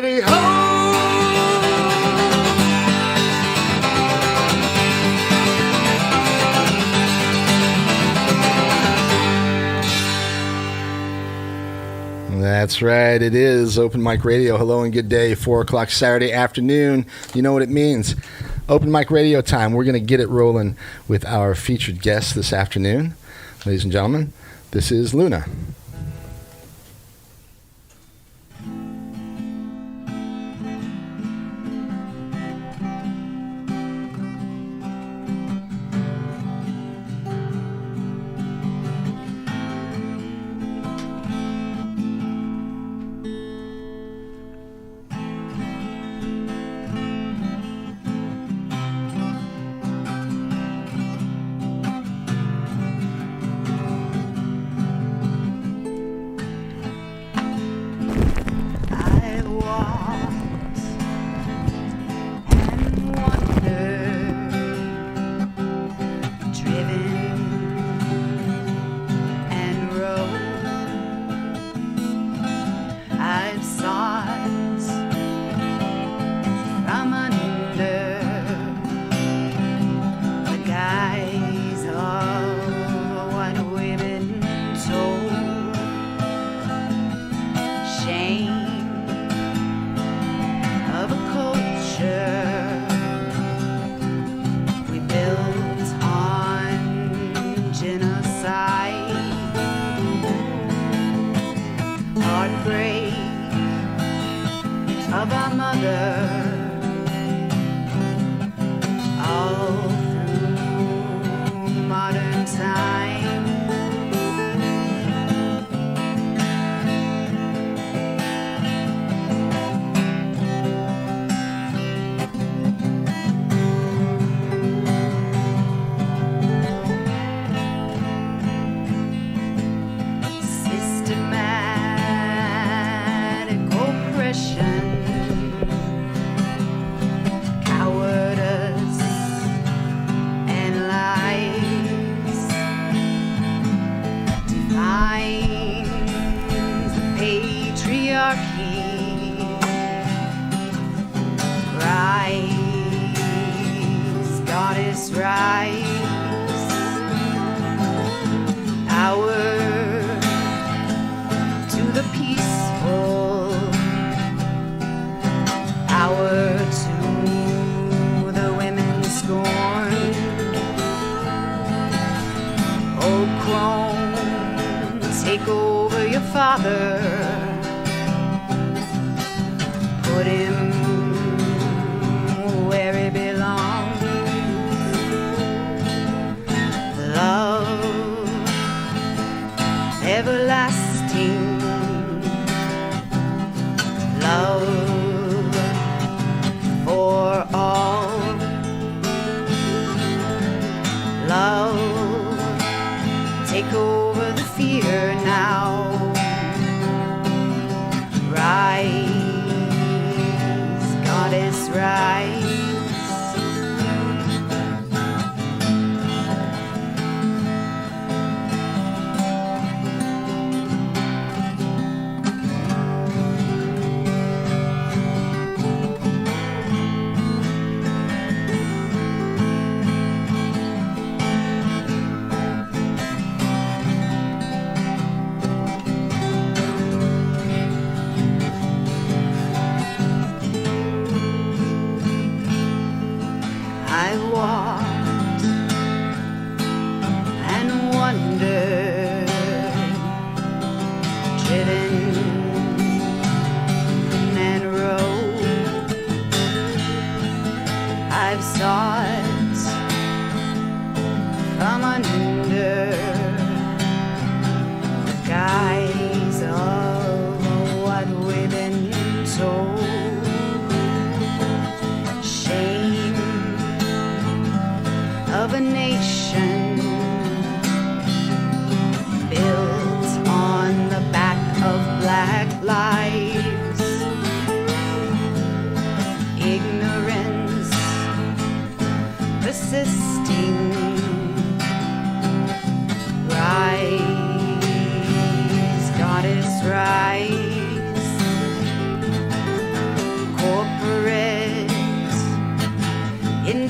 Radio. That's right, it is Open Mic Radio. Hello and good day, 4 o'clock Saturday afternoon. You know what it means. Open Mic Radio time. We're going to get it rolling with our featured guest this afternoon. Ladies and gentlemen, this is Luna.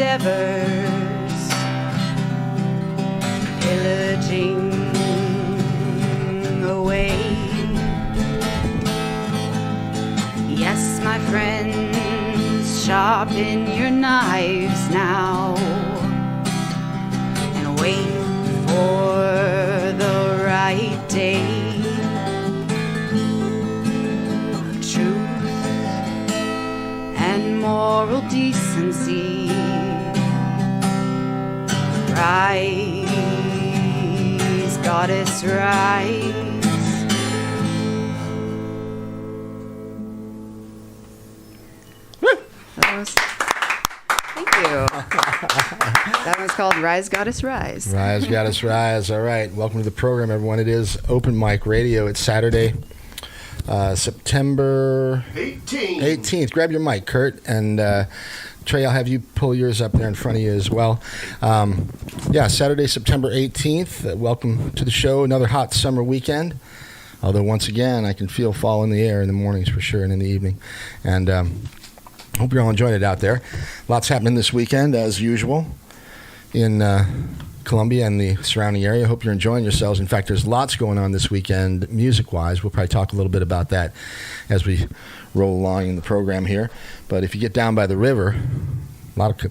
endeavors, pillaging away. Yes, my friends, sharpen your knives now and wait for the right day. Truth and moral decency. Rise, goddess, rise. Thank you. That was called Rise, Goddess, Rise. Rise, Goddess, Rise. All right. Welcome to the program, everyone. It is Open Mic Radio. It's Saturday, September 18th. Grab your mic, Kurt. And Trey, I'll have you pull yours up there in front of you as well. Saturday, September 18th. Welcome to the show. Another hot summer weekend. Although, once again, I can feel fall in the air in the mornings for sure and in the evening. And hope you're all enjoying it out there. Lots happening this weekend, as usual, in Columbia and the surrounding area. Hope you're enjoying yourselves. In fact, there's lots going on this weekend, music-wise. We'll probably talk a little bit about that as we roll along in the program here. But if you get down by the river, lots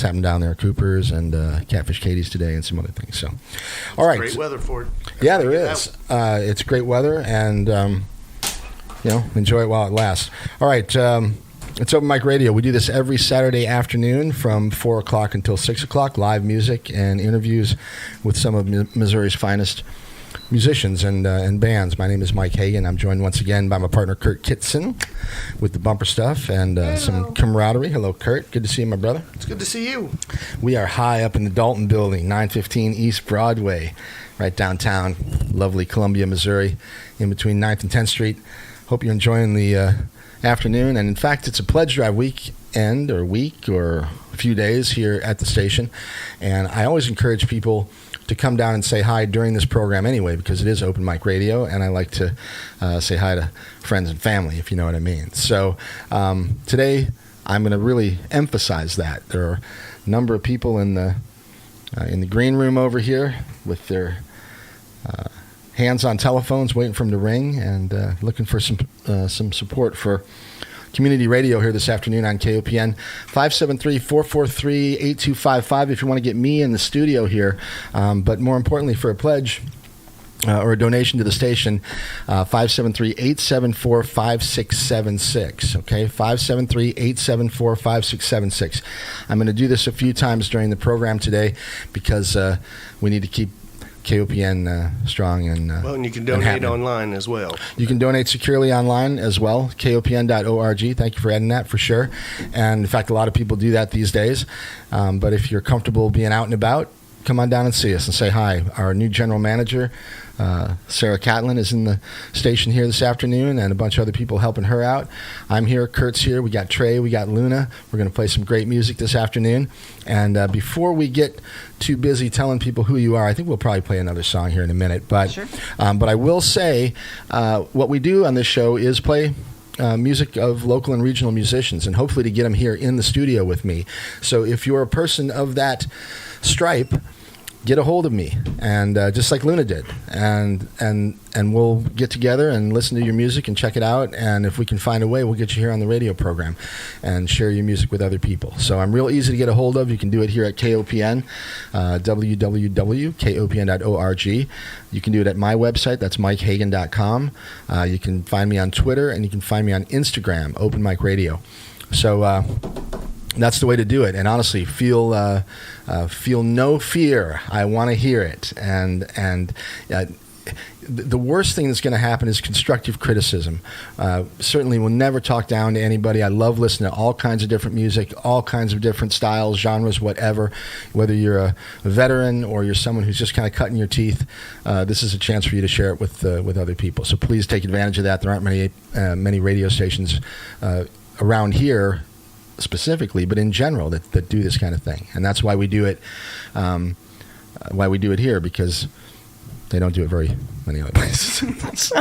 happening down there. Coopers and Catfish Katie's today and some other things. So, all right. Great weather for it. Yeah, there is. It's great weather, and enjoy it while it lasts. All right. It's Open Mic Radio. We do this every Saturday afternoon from 4 o'clock until 6 o'clock. Live music and interviews with some of Missouri's finest musicians and bands. My name is Mike Hagan. I'm joined once again by my partner, Kurt Kitson, with the bumper stuff and some camaraderie. Hello, Kurt. Good to see you, my brother. It's good to see you. We are high up in the Dalton Building, 915 East Broadway, right downtown, lovely Columbia, Missouri, in between 9th and 10th Street. Hope you're enjoying the afternoon, and in fact it's a pledge drive week or a few days here at the station, and I always encourage people to come down and say hi during this program anyway, because it is Open Mic Radio, and I like to say hi to friends and family, if you know what I mean. So today I'm going to really emphasize that. There are a number of people in the green room over here with their hands on telephones, waiting for them to ring, and looking for some support for community radio here this afternoon on KOPN. 573-443-8255 if you want to get me in the studio here. But more importantly, for a pledge or a donation to the station, 573-874-5676. Okay, 573-874-5676. I'm going to do this a few times during the program today because we need to keep KOPN strong and and you can donate online as well. You can donate securely online as well. KOPN.org. Thank you for adding that for sure. And in fact, a lot of people do that these days. But if you're comfortable being out and about, come on down and see us and say hi. Our new general manager, Sarah Catlin, is in the station here this afternoon, and a bunch of other people helping her out. I'm here. Kurt's here. We got Trey. We got Luna. We're going to play some great music this afternoon. And before we get too busy telling people who you are, I think we'll probably play another song here in a minute. But sure. But I will say what we do on this show is play music of local and regional musicians, and hopefully to get them here in the studio with me. So if you're a person of that stripe, get a hold of me, and just like Luna did, and we'll get together and listen to your music and check it out, and if we can find a way, we'll get you here on the radio program and share your music with other people. So I'm real easy to get a hold of. You can do it here at KOPN, www.kopn.org. You can do it at my website, that's mikehagan.com. You can find me on Twitter, and you can find me on Instagram, Open Mic Radio. So that's the way to do it. And honestly, feel no fear. I want to hear it. And the worst thing that's going to happen is constructive criticism. Certainly, we'll never talk down to anybody. I love listening to all kinds of different music, all kinds of different styles, genres, whatever. Whether you're a veteran or you're someone who's just kind of cutting your teeth, this is a chance for you to share it with other people. So please take advantage of that. There aren't many radio stations around here specifically, but in general that do this kind of thing, and that's why we do it. Why we do it here, because They don't do it very many other places.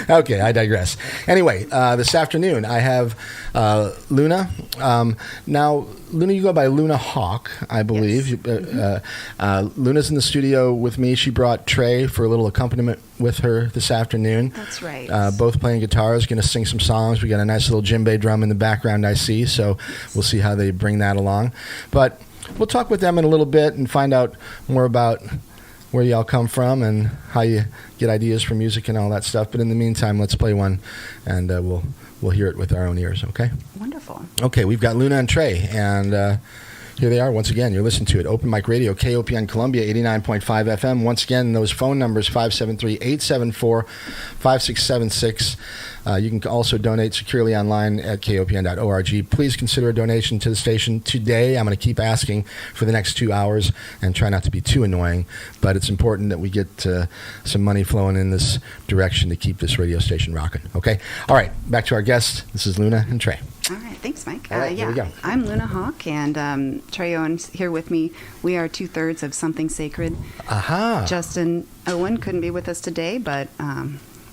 Okay, I digress. Anyway, this afternoon I have Luna. Now, Luna, you go by Luna Hawk, I believe. Yes. Luna's in the studio with me. She brought Trey for a little accompaniment with her this afternoon. That's right. Both playing guitars, going to sing some songs. We got a nice little djembe drum in the background, I see, so we'll see how they bring that along. But we'll talk with them in a little bit and find out more about where y'all come from and how you get ideas for music and all that stuff. But in the meantime, let's play one, and we'll hear it with our own ears, okay? Wonderful. Okay, we've got Luna and Trey, and here they are once again. You're listening to it. Open Mic Radio, KOPN Columbia, 89.5 FM. Once again, those phone numbers, 573-874-5676. You can also donate securely online at kopn.org. Please consider a donation to the station today. I'm going to keep asking for the next 2 hours and try not to be too annoying, but it's important that we get some money flowing in this direction to keep this radio station rocking. Okay? All right, back to our guests. This is Luna and Trey. All right, thanks, Mike. All right, here we go. I'm Luna Hawk, and Trey Owen's here with me. We are 2/3 of Something Sacred. Aha. Justin Owen couldn't be with us today, but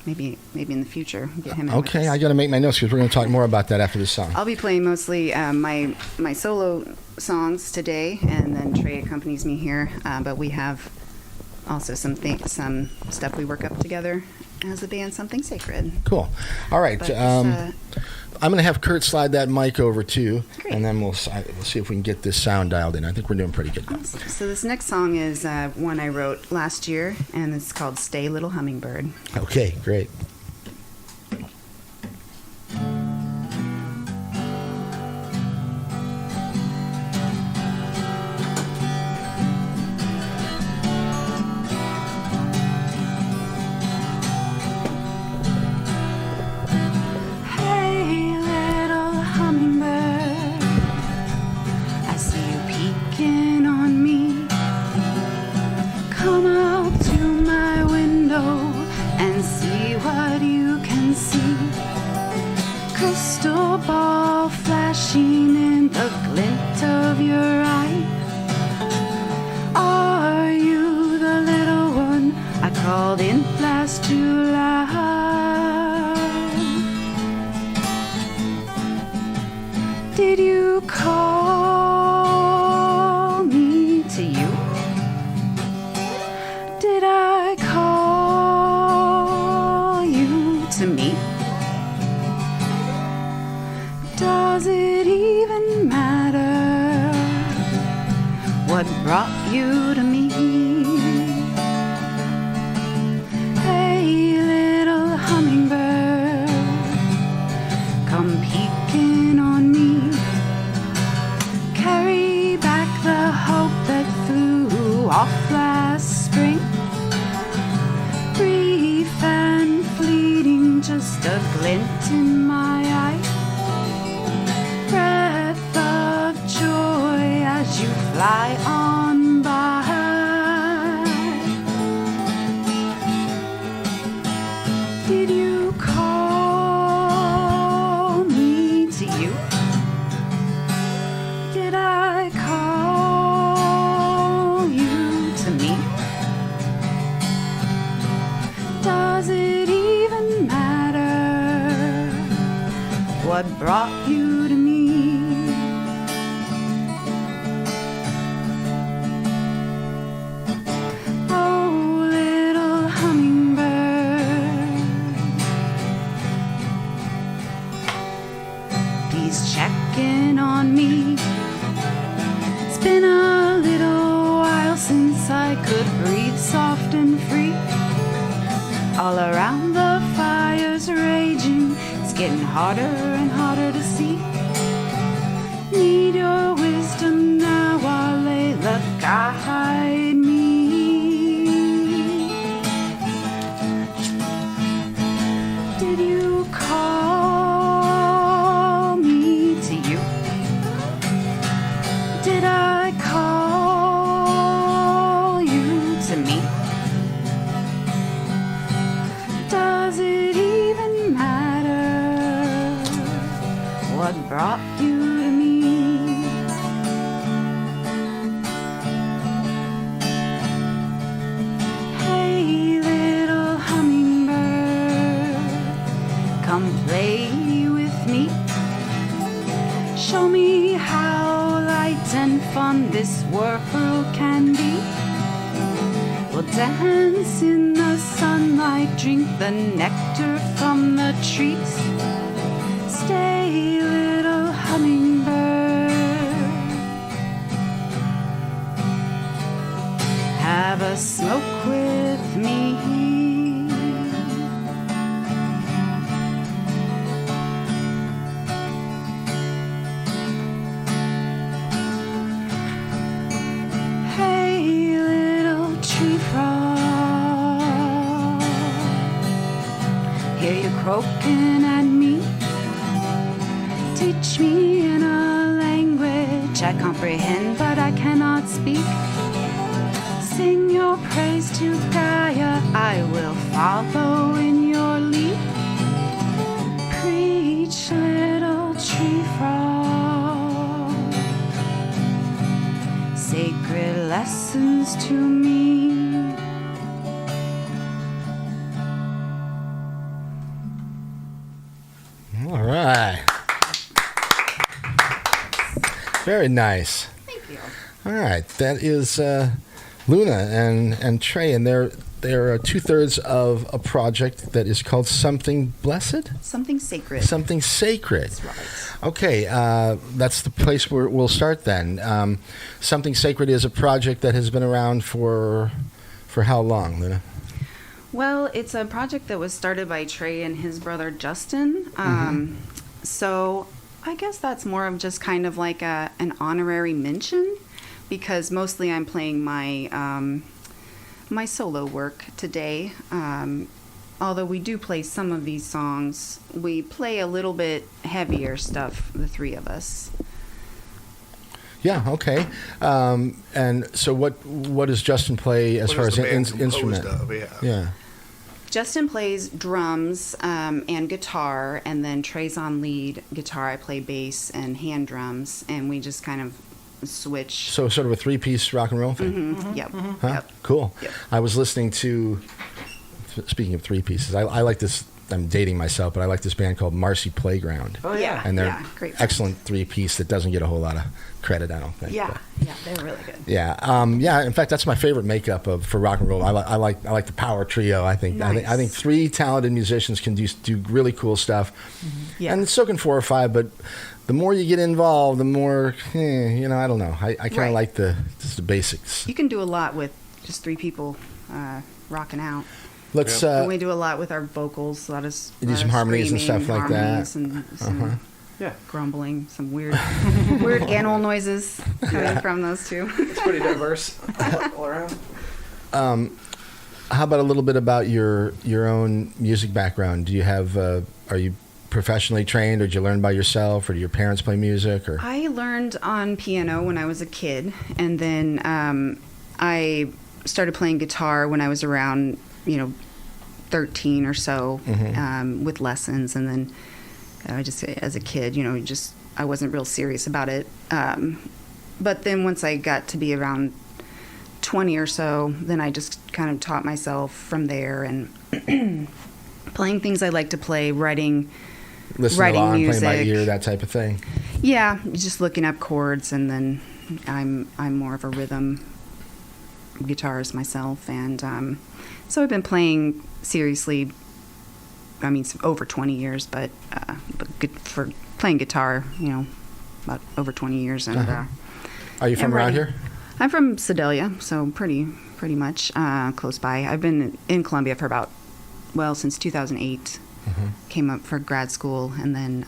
maybe in the future get him in with Okay, us. I got to make my notes because we're going to talk more about that after this song. I'll be playing mostly my solo songs today, and then Trey accompanies me here. But we have also some stuff we work up together as a band, Something Sacred. Cool. All right. But I'm going to have Kurt slide that mic over too, Great. and then we'll see if we can get this sound dialed in. I think we're doing pretty good. Awesome. So this next song is one I wrote last year, and it's called "Stay Little Hummingbird." Okay, great. Hey, little hummingbird, I see you peeking on me. Come up to my window and see what you can see. Crystal ball flashing in the glint of your eye. Are you the little one I called in last July? Did you call me to you? Did I call you to me? Does it even matter what brought you to me? Hey, little hummingbird, come peeking on me. Carry back the hope that flew off last spring. Brief and fleeting, just a glint in my eye. Breath of joy as you fly on by. Did you call me to you? Did I call you to me? Does it even matter what brought you to me? Oh, little hummingbird, please check in on me. It's been a little while since I could breathe soft and free. All around the fire's raging, it's getting harder and harder to see. Need your wisdom now while Layla guide me. Did you call me to you? Did I call you to me? Does it even matter what brought you to me? Hey, how light and fun this world can be. We'll dance in the sunlight, drink the nectar from the trees. Stay, little hummingbird, have a smoke with me. Croaking at me, teach me in a language I comprehend but I cannot speak. Sing your praise to Gaia, I will follow in your lead. Preach, little tree frog, sacred lessons to me. All right. Very nice. Thank you. All right. That is Luna and Trey, and they're 2/3 of a project that is called Something Blessed? Something Sacred. Something Sacred. That's right. Okay. That's the place where we'll start then. Something Sacred is a project that has been around for how long, Luna? Well, it's a project that was started by Trey and his brother Justin. So I guess that's more of just kind of like an honorary mention, because mostly I'm playing my my solo work today. Although we do play some of these songs, we play a little bit heavier stuff, the three of us. Yeah, okay. And so what does Justin play as far as an instrument? Yeah. Justin plays drums and guitar, and then Trey's on lead guitar. I play bass and hand drums, and we just kind of switch. So sort of a three-piece rock and roll thing? Yep. Huh? Yep. Cool. Yep. I was listening to, speaking of three pieces, I like this, I'm dating myself, but I like this band called Marcy Playground. Oh, yeah. And they're great band. excellent three-piece that doesn't get a whole lot of credit, I don't think. Yeah, but. yeah, they're really good. Yeah, in fact, that's my favorite makeup for rock and roll. I like the power trio. I think three talented musicians can do really cool stuff, Yeah. and so can four or five. But the more you get involved, the more I don't know. I kind of Right. like just the basics. You can do a lot with just three people rocking out. Let's And we do a lot with our vocals. A lot of You do some harmonies and screaming, stuff like that. harmonies and some Yeah. grumbling, some weird animal noises coming from those two. It's pretty diverse all around. How about a little bit about your own music background? Do you have? Are you professionally trained, or did you learn by yourself, or do your parents play music? Or I learned on piano when I was a kid, and then I started playing guitar when I was around 13 or so, with lessons, and then I just, as a kid, I wasn't real serious about it. But then once I got to be around 20 or so, then I just kind of taught myself from there, and playing things I like to play, writing along, music, playing by ear, that type of thing. Yeah, just looking up chords, and then I'm more of a rhythm guitarist myself, and so I've been playing seriously. I mean, over 20 years, but good for playing guitar, about over 20 years. And Are you from around here? I'm from Sedalia, so pretty much close by. I've been in Columbia for since 2008. Came up for grad school, and then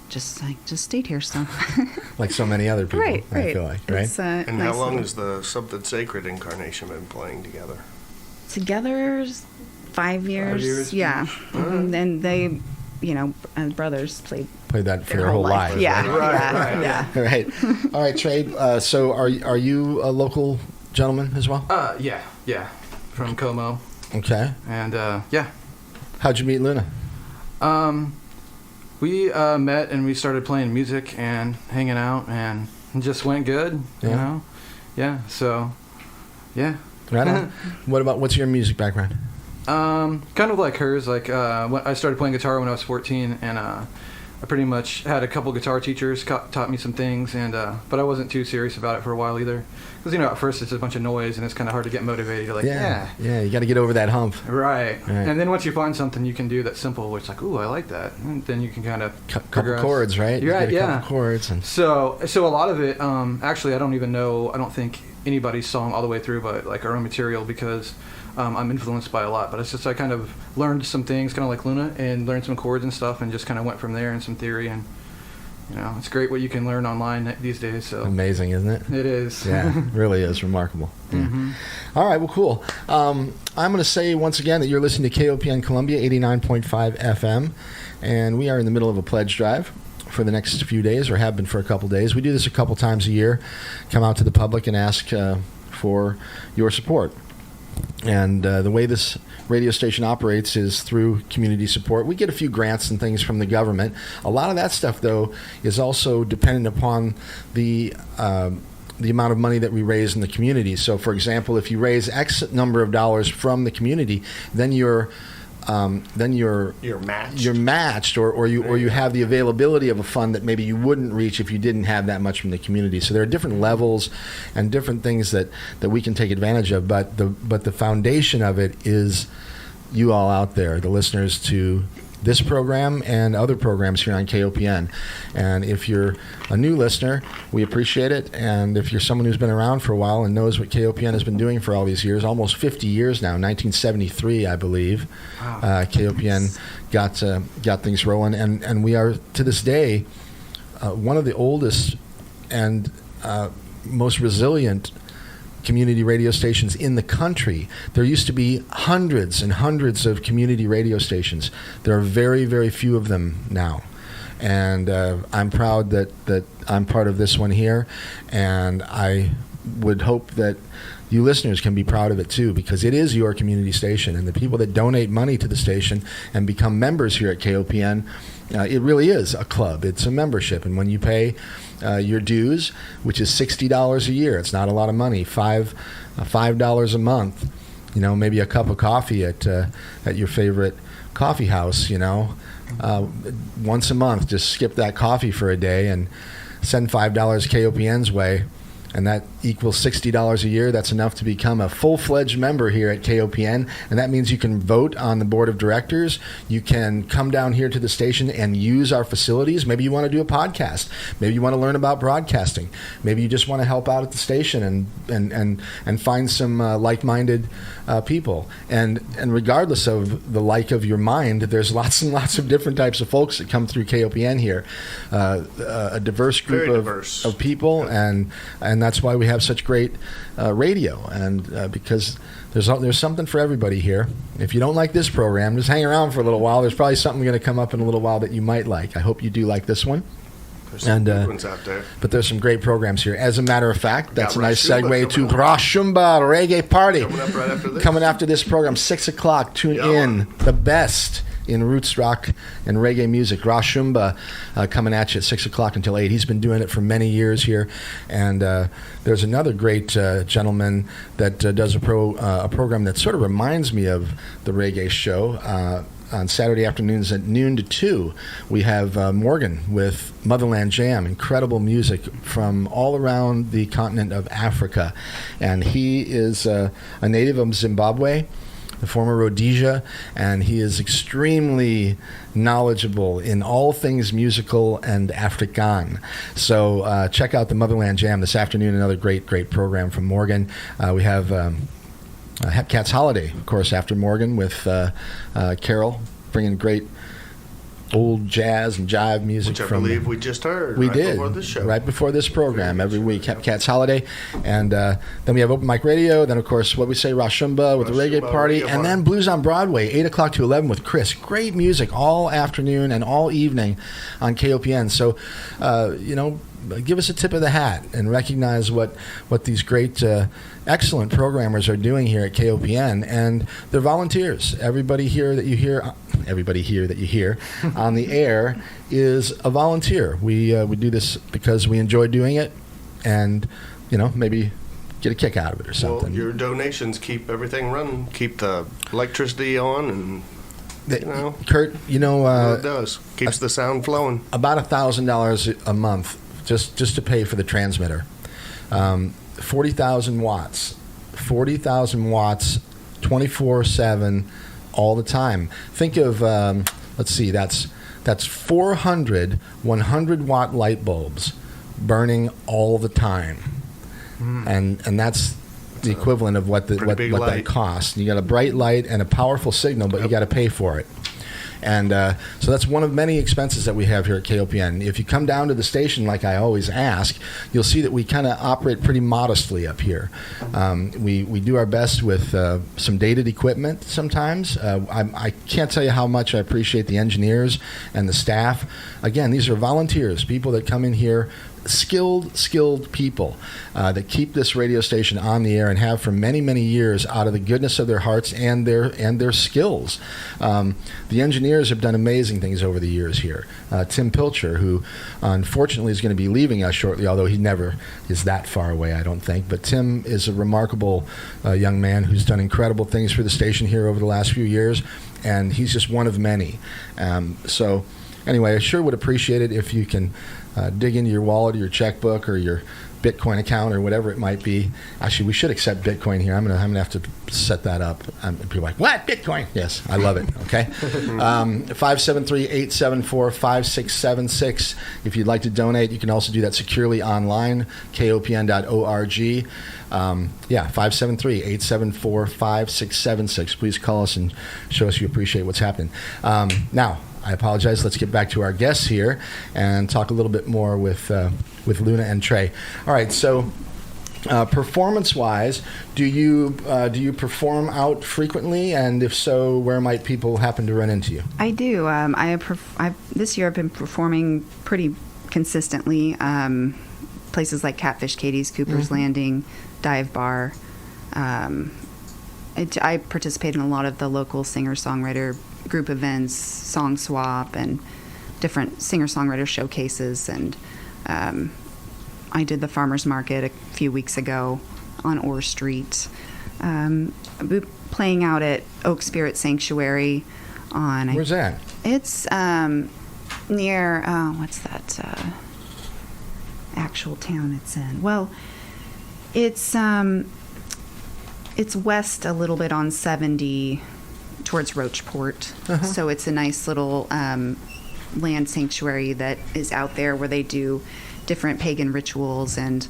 just stayed here. So like so many other people, right. I feel like, right? It's, And nice how long little- has the Something Sacred incarnation been playing together? Together 5 years. 5 years? Yeah. And they, as brothers played that for their their whole life. Yeah. Right. Yeah. Right. All right, Trey. So are you a local gentleman as well? Yeah. From Como. Okay. And, yeah. How'd you meet Luna? We met and we started playing music and hanging out, and it just went good, you Yeah. know? Yeah, so, yeah. Right on. What's your music background? Kind of like hers. Like, when I started playing guitar when I was 14, and I pretty much had a couple guitar teachers taught me some things, and but I wasn't too serious about it for a while either, because at first it's a bunch of noise and it's kind of hard to get motivated. You're like, yeah, you got to get over that hump. Right. And then once you find something you can do that's simple, which like, ooh, I like that, and then you can kind of couple chords, right? You're right, Couple chords, and so a lot of it, actually, I don't think anybody's song all the way through, but like our own material, because I'm influenced by a lot, but it's just I kind of learned some things, kind of like Luna, and learned some chords and stuff, and just kind of went from there and some theory, and it's great what you can learn online these days. So amazing, isn't it? It is. Yeah, it really is remarkable. Yeah. Mm-hmm. All right, well, cool. I'm going to say once again that you're listening to KOPN Columbia 89.5 FM, and we are in the middle of a pledge drive for the next few days, or have been for a couple days. We do this a couple times a year, come out to the public and ask for your support. And the way this radio station operates is through community support. We get a few grants and things from the government. A lot of that stuff, though, is also dependent upon the amount of money that we raise in the community. So, for example, if you raise X number of dollars from the community, then you're matched, or you have the availability of a fund that maybe you wouldn't reach if you didn't have that much from the community. So there are different levels and different things that we can take advantage of, but the foundation of it is you all out there, the listeners to this program and other programs here on KOPN. And if you're a new listener, we appreciate it. And if you're someone who's been around for a while and knows what KOPN has been doing for all these years, almost 50 years now, 1973, I believe, wow. KOPN got things rolling. And we are, to this day, one of the oldest and most resilient community radio stations in the country. There used to be hundreds and hundreds of community radio stations. There are very, very few of them now. And I'm proud that I'm part of this one here. And I would hope that you listeners can be proud of it too, because it is your community station. And the people that donate money to the station and become members here at KOPN, it really is a club. It's a membership. And when you pay your dues, which is $60 a year, it's not a lot of money, $5 a month, maybe a cup of coffee at your favorite coffee house, once a month, just skip that coffee for a day and send $5 KOPN's way. And that equals $60 a year. That's enough to become a full-fledged member here at KOPN. And that means you can vote on the board of directors. You can come down here to the station and use our facilities. Maybe you want to do a podcast. Maybe you want to learn about broadcasting. Maybe you just want to help out at the station and find some like-minded people. And regardless of the like of your mind, there's lots and lots of different types of folks that come through KOPN here. A diverse group of people, and that's why we have such great radio, and because there's something for everybody here. If you don't like this program, just hang around for a little while. There's probably something going to come up in a little while that you might like. I hope you do like this one. There's some good ones out there. But there's some great programs here. As a matter of fact, that's a nice segue to Rashumba Reggae Party. Coming up right after this. Coming after this program, 6 o'clock. Tune in. The best in roots rock and reggae music. Rashumba coming at you at 6 o'clock until 8. He's been doing it for many years here. And there's another great gentleman that does a program that sort of reminds me of the reggae show. On Saturday afternoons at noon to 2, we have Morgan with Motherland Jam, incredible music from all around the continent of Africa. And he is a native of Zimbabwe, the former Rhodesia, and he is extremely knowledgeable in all things musical and Afrikaan. So check out the Motherland Jam this afternoon, another great program from Morgan. We have Hepcats Holiday, of course, after Morgan with Carol, bringing great old jazz and jive music. Which I believe we just heard before this show. Right before this program, every week, Hepcats Holiday. And then we have Open Mic Radio, then, of course, what we say, Rashumba with the Reggae Party, and then Blues on Broadway, 8 o'clock to 11 with Chris. Great music all afternoon and all evening on KOPN. So, give us a tip of the hat and recognize what these great, excellent programmers are doing here at KOPN, and they're volunteers. Everybody here that you hear on the air is a volunteer. We do this because we enjoy doing it, and maybe get a kick out of it or something. Well, your donations keep everything running, keep the electricity on, and Kurt, it does. Keeps the sound flowing. About $1,000 a month just to pay for the transmitter. 40,000 watts. 40,000 watts, 24/7, all the time. Think of, let's see, that's 400 100-watt light bulbs burning all the time. And that's the equivalent of what that costs. You got a bright light and a powerful signal, but you got to pay for it. And so that's one of many expenses that we have here at KOPN. If you come down to the station, like I always ask, you'll see that we kind of operate pretty modestly up here. We do our best with some dated equipment sometimes. I can't tell you how much I appreciate the engineers and the staff. Again, these are volunteers, people that come in here, skilled people that keep this radio station on the air and have for many, many years out of the goodness of their hearts and their skills. The engineers have done amazing things over the years here. Tim Pilcher, who unfortunately is going to be leaving us shortly, although he never is that far away, I don't think. But Tim is a remarkable young man who's done incredible things for the station here over the last few years, and he's just one of many. So anyway, I sure would appreciate it if you can dig into your wallet or your checkbook or your Bitcoin account or whatever it might be. Actually, we should accept Bitcoin here. I'm gonna have to set that up. People are like, what? Bitcoin? Yes, I love it. Okay. 573-874-5676. If you'd like to donate, you can also do that securely online, kopn.org. 573-874-5676. Please call us and show us you appreciate what's happening. Now, I apologize. Let's get back to our guests here and talk a little bit more with Luna and Trey. All right. So, performance-wise, do you perform out frequently? And if so, where might people happen to run into you? I do. This year I've been performing pretty consistently. Places like Catfish Katie's, Cooper's Landing, Dive Bar. I participate in a lot of the local singer-songwriter group events, Song Swap, and different singer-songwriter showcases. And I did the farmers market a few weeks ago on Orr Street. I'll be playing out at Oak Spirit Sanctuary on... Where's that? It's near... what's that actual town it's in? Well, it's west a little bit on 70 towards Roachport. So it's a nice little land sanctuary that is out there where they do different pagan rituals and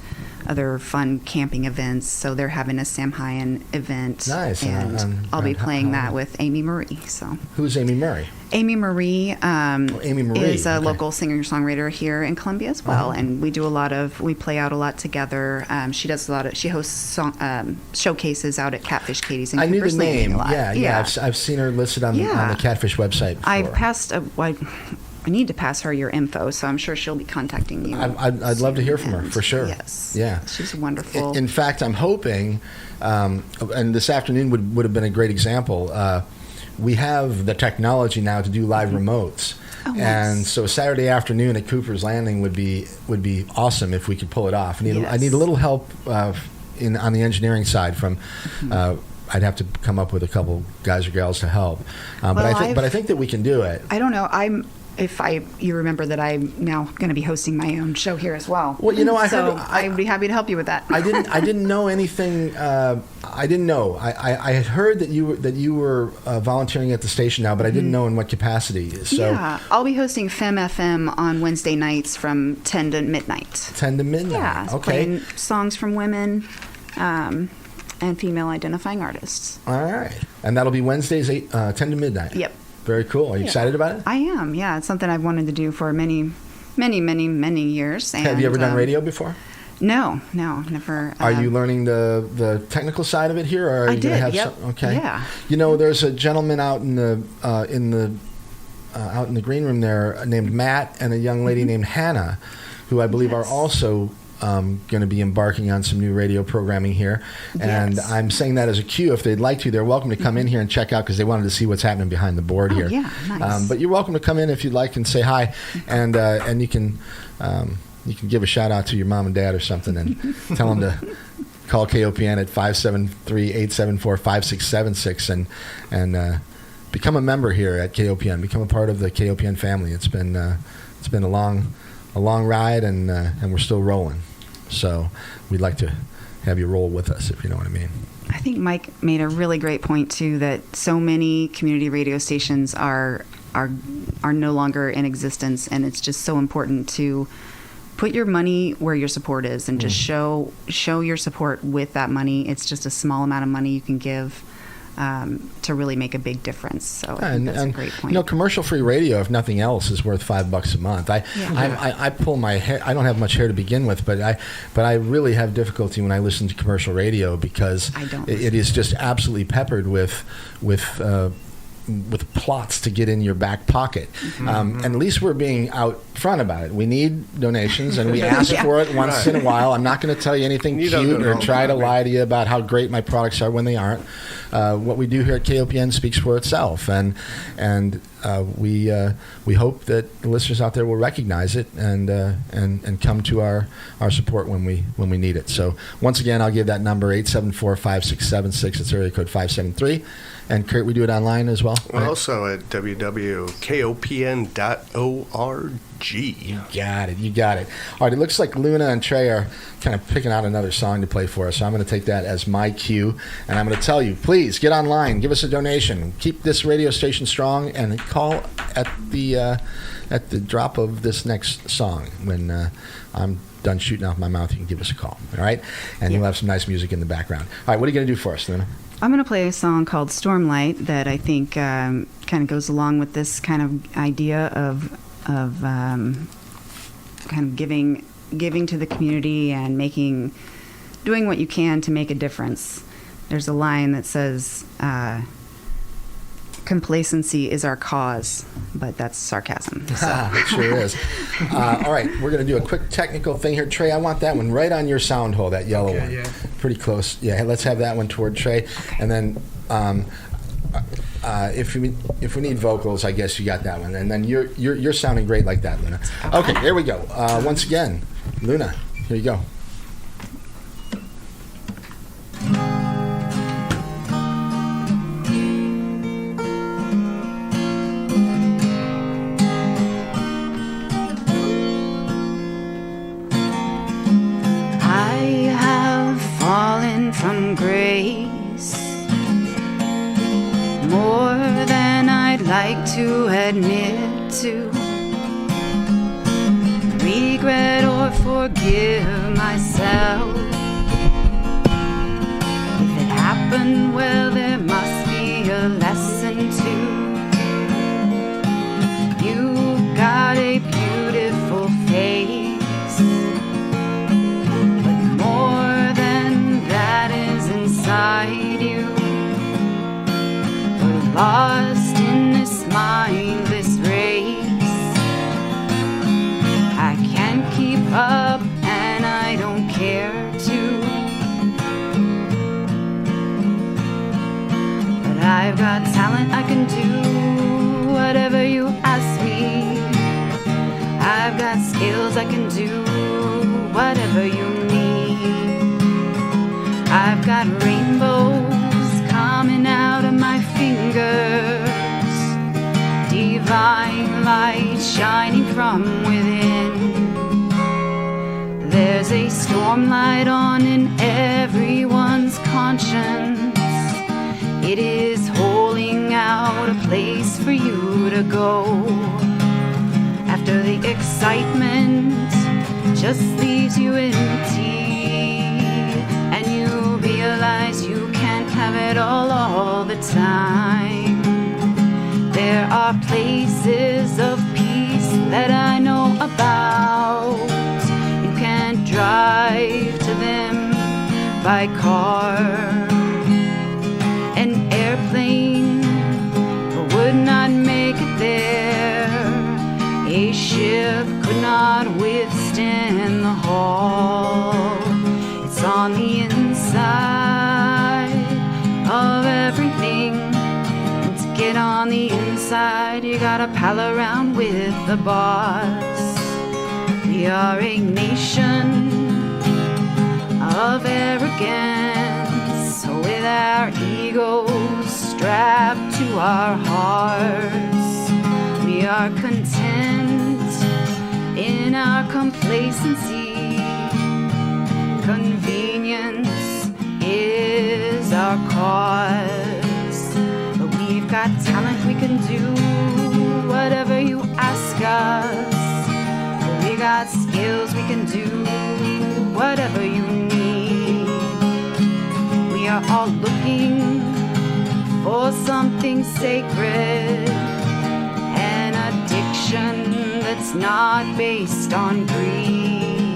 other fun camping events. So they're having a Samhain event. Nice. And I'll be playing that with Amy Marie. So who's Amy Marie? Amy Marie, is a local singer-songwriter here in Columbia as well, and we play out a lot together. She hosts showcases out at Catfish Katie's and Cooper's Landing a lot. Yeah. I've seen her listed on the Catfish website before. I need to pass her your info, so I'm sure she'll be contacting you. I'd love to hear from her, for sure. Yes. Yeah. She's wonderful. In fact, I'm hoping, and this afternoon would have been a great example, we have the technology now to do live remotes. And so Saturday afternoon at Cooper's Landing would be awesome if we could pull it off. I need a little help on the engineering side from... I'd have to come up with a couple guys or gals to help, but I think that we can do it. I don't know. You remember that I'm now going to be hosting my own show here as well. Well, I'd be happy to help you with that. I didn't know anything. I didn't know. I had heard that you were volunteering at the station now, but I didn't know in what capacity. So yeah, I'll be hosting Femme FM on Wednesday nights from 10 to midnight. 10 to midnight. Yeah, okay. Playing songs from women. And female identifying artists. All right. And that'll be Wednesdays 10 to midnight. Yep. Very cool. Are you excited about it? I am, yeah. It's something I've wanted to do for many, many, many, many years. And, have you ever done radio before? No, never. Are you learning the technical side of it here? Or are you going to have yep. Okay. Yeah. There's a gentleman out in the green room there named Matt and a young lady named Hannah, who I believe are also going to be embarking on some new radio programming here. And I'm saying that as a cue. If they'd like to, they're welcome to come in here and check out because they wanted to see what's happening behind the board here. Yeah, nice. But you're welcome to come in if you'd like and say hi. And you can give a shout out to your mom and dad or something and tell them to call KOPN at 573-874-5676 and become a member here at KOPN. Become a part of the KOPN family. It's been a long ride, and we're still rolling. So we'd like to have you roll with us, if you know what I mean. I think Mike made a really great point too, that so many community radio stations are no longer in existence, and it's just so important to put your money where your support is, and just show your support with that money. It's just a small amount of money you can give to really make a big difference. So I think that's a great point. Commercial-free radio, if nothing else, is worth $5 a month. I pull my hair. I don't have much hair to begin with, but I really have difficulty when I listen to commercial radio, because it is just absolutely peppered with plots to get in your back pocket. And at least we're being out front about it. We need donations, and we ask for it once in a while. I'm not going to tell you anything cute or try to lie to you about how great my products are when they aren't. What we do here at KOPN speaks for itself, and we hope that the listeners out there will recognize it and come to our support when we need it. So once again, I'll give that number, 874-5676. It's area code 573. And Kurt, we do it online as well? We're also at www.kopn.org. You got it. All right, it looks like Luna and Trey are kind of picking out another song to play for us, so I'm going to take that as my cue, and I'm going to tell you, please get online, give us a donation, keep this radio station strong, and call at the drop of this next song. When I'm done shooting off my mouth, you can give us a call, all right? And you'll have some nice music in the background. All right, what are you going to do for us, Luna? I'm going to play a song called Stormlight that I think kind of goes along with this kind of idea of kind of giving to the community and doing what you can to make a difference. There's a line that says, complacency is our cause, but that's sarcasm. So. It sure is. All right, we're going to do a quick technical thing here. Trey, I want that one right on your sound hole, that yellow one. Yeah. Pretty close. Yeah, let's have that one toward Trey. Okay. And then if we need vocals, I guess you got that one. And then you're sounding great like that, Luna. Okay, there we go. Once again, Luna, here you go. From grace, more than I'd like to admit to. Regret or forgive myself. If it happened, well, there must be a lesson too. You've got a beautiful face, inside you, we're lost in this mindless race. I can't keep up and I don't care to, but I've got talent, I can do whatever you ask me. I've got skills, I can do whatever you need. I've got rainbows coming out of my fingers, divine light shining from within. There's a stormlight on in everyone's conscience. It is holding out a place for you to go. After the excitement just leaves you empty, realize you can't have it all the time. There are places of peace that I know about. You can't drive to them by car. An airplane would not make it there. A ship could not withstand the haul. It's on the inside of everything. And to get on the inside, you gotta pal around with the boss. We are a nation of arrogance, with our egos strapped to our hearts. We are content in our complacency. Convenience is our cause. But we've got talent, we can do whatever you ask us. We got skills, we can do whatever you need. We are all looking for something sacred, an addiction that's not based on greed.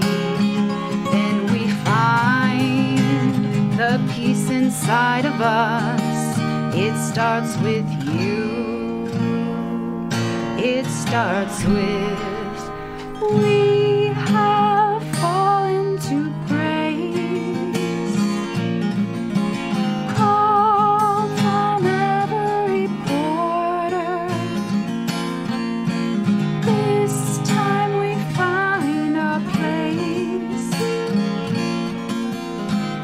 Then we find the peace inside of us. It starts with you. It starts with we have fallen to grace, called from every border. This time we find our place,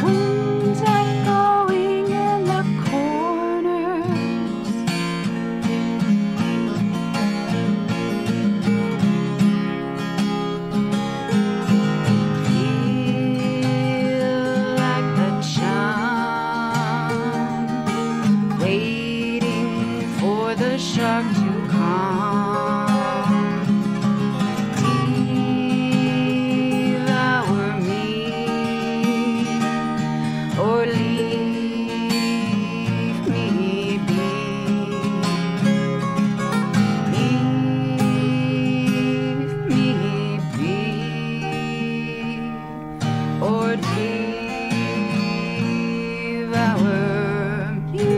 wounds echoing in the corners. Shark to come, devour me, or leave me be. Leave me be, or devour me.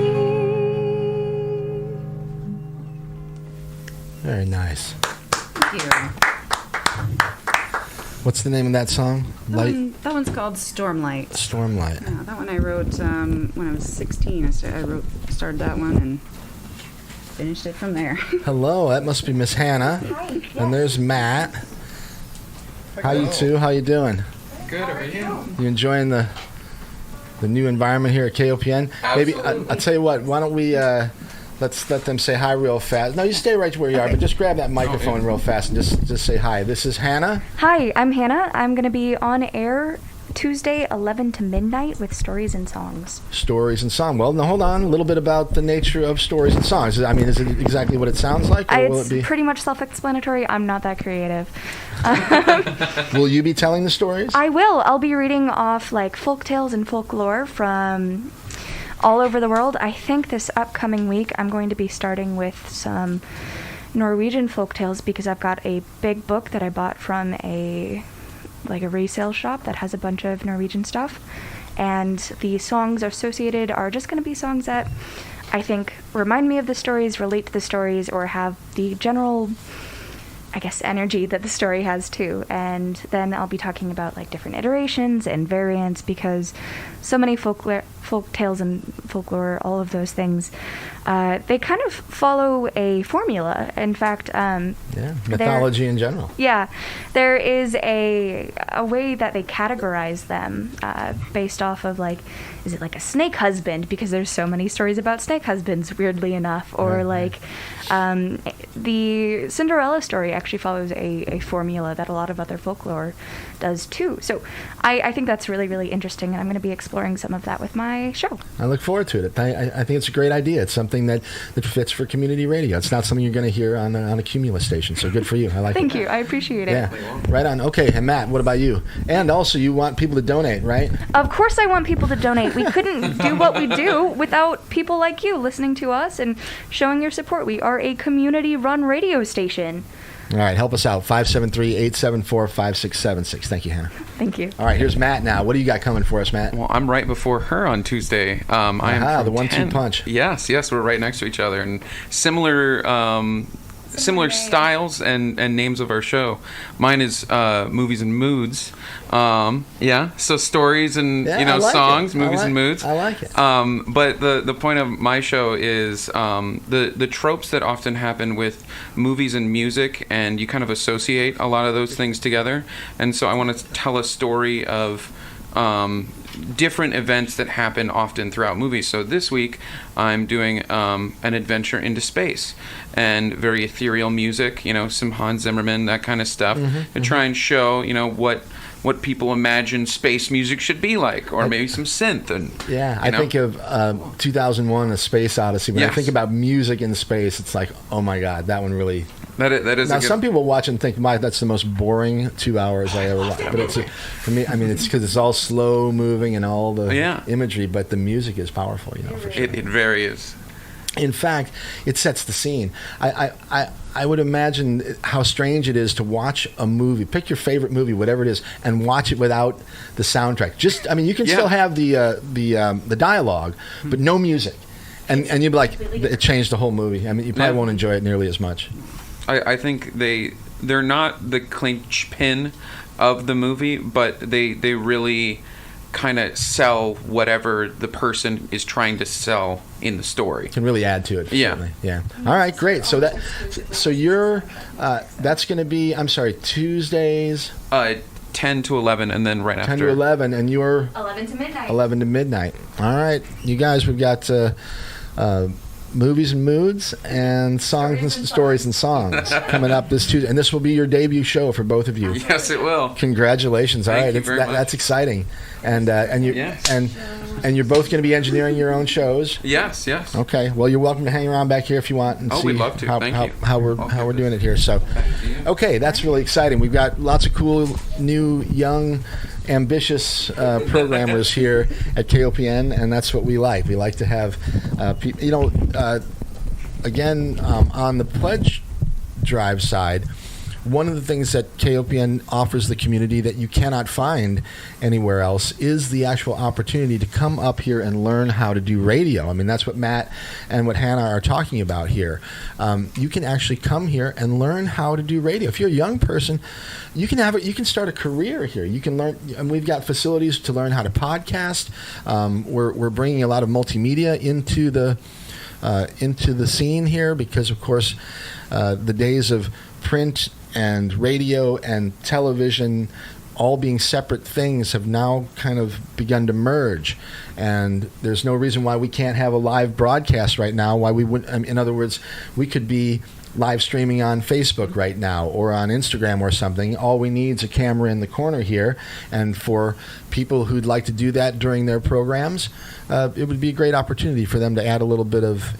Very nice. Thank you. What's the name of that song? That one's called Stormlight. Stormlight. Yeah, that one I wrote when I was 16. I started that one and finished it from there. Hello, that must be Miss Hannah. Hi. And there's Matt. How you two? How you doing? Good, how are you? You enjoying the new environment here at KOPN? Maybe I'll tell you what. Why don't we let's let them say hi real fast. No, you stay right where you are, but just grab that microphone real fast and just say hi. This is Hannah. Hi, I'm Hannah. I'm going to be on air Tuesday, 11 to midnight with Stories and Songs. Stories and song. Well, now hold on. A little bit about the nature of stories and songs. I mean, is it exactly what it sounds like, or will it be? It's pretty much self-explanatory. I'm not that creative. Will you be telling the stories? I will. I'll be reading off like folk tales and folklore from all over the world. I think this upcoming week I'm going to be starting with some Norwegian folk tales because I've got a big book that I bought from a resale shop that has a bunch of Norwegian stuff, and the songs associated are just going to be songs that I think remind me of the stories, relate to the stories, or have the general, I guess, energy that the story has too. And then I'll be talking about like different iterations and variants, because so many folk tales and folklore, all of those things, they kind of follow a formula. In fact, mythology in general. Yeah, there is a way that they categorize them based off of like, is it like a snake husband? Because there's so many stories about snake husbands, weirdly enough, or the Cinderella story actually follows a formula that a lot of other folklore does too. So I think that's really, really interesting, and I'm going to be exploring some of that with my show. I look forward to it. I think it's a great idea. It's something that fits for community radio. It's not something you're going to hear on a Cumulus station, so good for you. I like it. Thank you. I appreciate it. Yeah, right on. Okay, and Matt, what about you? And also, you want people to donate, right? Of course I want people to donate. We couldn't do what we do without people like you listening to us and showing your support. We are a community-run radio station. All right, help us out. 573-874-5676. Thank you, Hannah. Thank you. All right, here's Matt now. What do you got coming for us, Matt? Well, I'm right before her on Tuesday. I am from the 1-2 punch. Yes, we're right next to each other, and similar styles and names of our show. Mine is Movies and Moods. So stories and songs, movies and moods. I like it. But the point of my show is the tropes that often happen with movies and music, and you kind of associate a lot of those things together. And so I want to tell a story of different events that happen often throughout movies. So this week I'm doing an adventure into space and very ethereal music, some Hans Zimmerman, that kind of stuff, to try and show, what people imagine space music should be like, or maybe some synth. And I think of 2001: A Space Odyssey. When I think about music in space, it's like, oh my God, that one really. That is. Now, some people watch and think, that's the most boring 2 hours I ever watched. But for me, it's because it's all slow moving and all the imagery, but the music is powerful, for sure. It very is. In fact, it sets the scene. I would imagine how strange it is to watch a movie. Pick your favorite movie, whatever it is, and watch it without the soundtrack. You can still have the dialogue, but no music, and you'd be like, it changed the whole movie. You probably won't enjoy it nearly as much. I think they're not the clinch-pin of the movie, but they really kind of sell whatever the person is trying to sell in the story. Can really add to it. Certainly. Yeah. All right, great. So you're that's going to be, Tuesdays. 10 to 11, and then right 10 after. 10 to 11, and you're 11 to midnight. 11 to midnight. All right, you guys, we've got movies and moods and stories and songs coming up this Tuesday, and this will be your debut show for both of you. Yes, it will. Congratulations! All right, Thank you very much. That's exciting, and you're both going to be engineering your own shows. Yes. Okay. Well, you're welcome to hang around back here if you want and see we'd love to. how we're doing it here. So, okay, that's really exciting. We've got lots of cool, new, young, ambitious programmers here at KOPN, and that's what we like. We like to have people. Again, on the pledge drive side, one of the things that KOPN offers the community that you cannot find anywhere else is the actual opportunity to come up here and learn how to do radio. That's what Matt and what Hannah are talking about here. You can actually come here and learn how to do radio. If you're a young person, you can start a career here. You can learn, and we've got facilities to learn how to podcast. We're bringing a lot of multimedia into the scene here because, of course, the days of print and radio and television all being separate things have now kind of begun to merge, and there's no reason why we can't have a live broadcast right now, why we wouldn't. In other words, we could be live streaming on Facebook right now or on Instagram or something. All we need is a camera in the corner here, and for people who'd like to do that during their programs, it would be a great opportunity for them to add a little bit of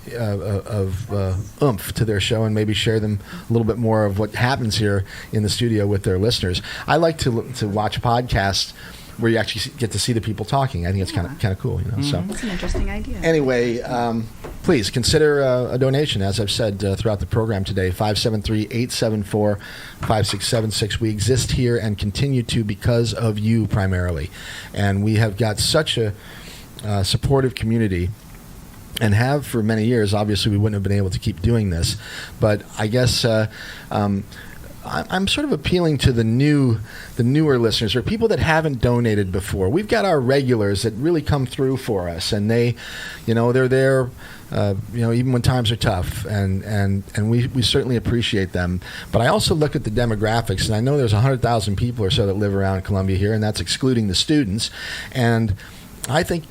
oomph to their show and maybe share them a little bit more of what happens here in the studio with their listeners. I like to watch podcasts where you actually get to see the people talking. I think it's kind of cool, So that's an interesting idea. Anyway, please consider a donation. As I've said throughout the program today, 573-874-5676. We exist here and continue to because of you primarily, and we have got such a supportive community. And have for many years. Obviously, we wouldn't have been able to keep doing this, but I guess I'm sort of appealing to the newer listeners or people that haven't donated before. We've got our regulars that really come through for us, and they're there, even when times are tough, and we certainly appreciate them. But I also look at the demographics, and I know there's 100,000 people or so that live around Columbia here, and that's excluding the students. And I think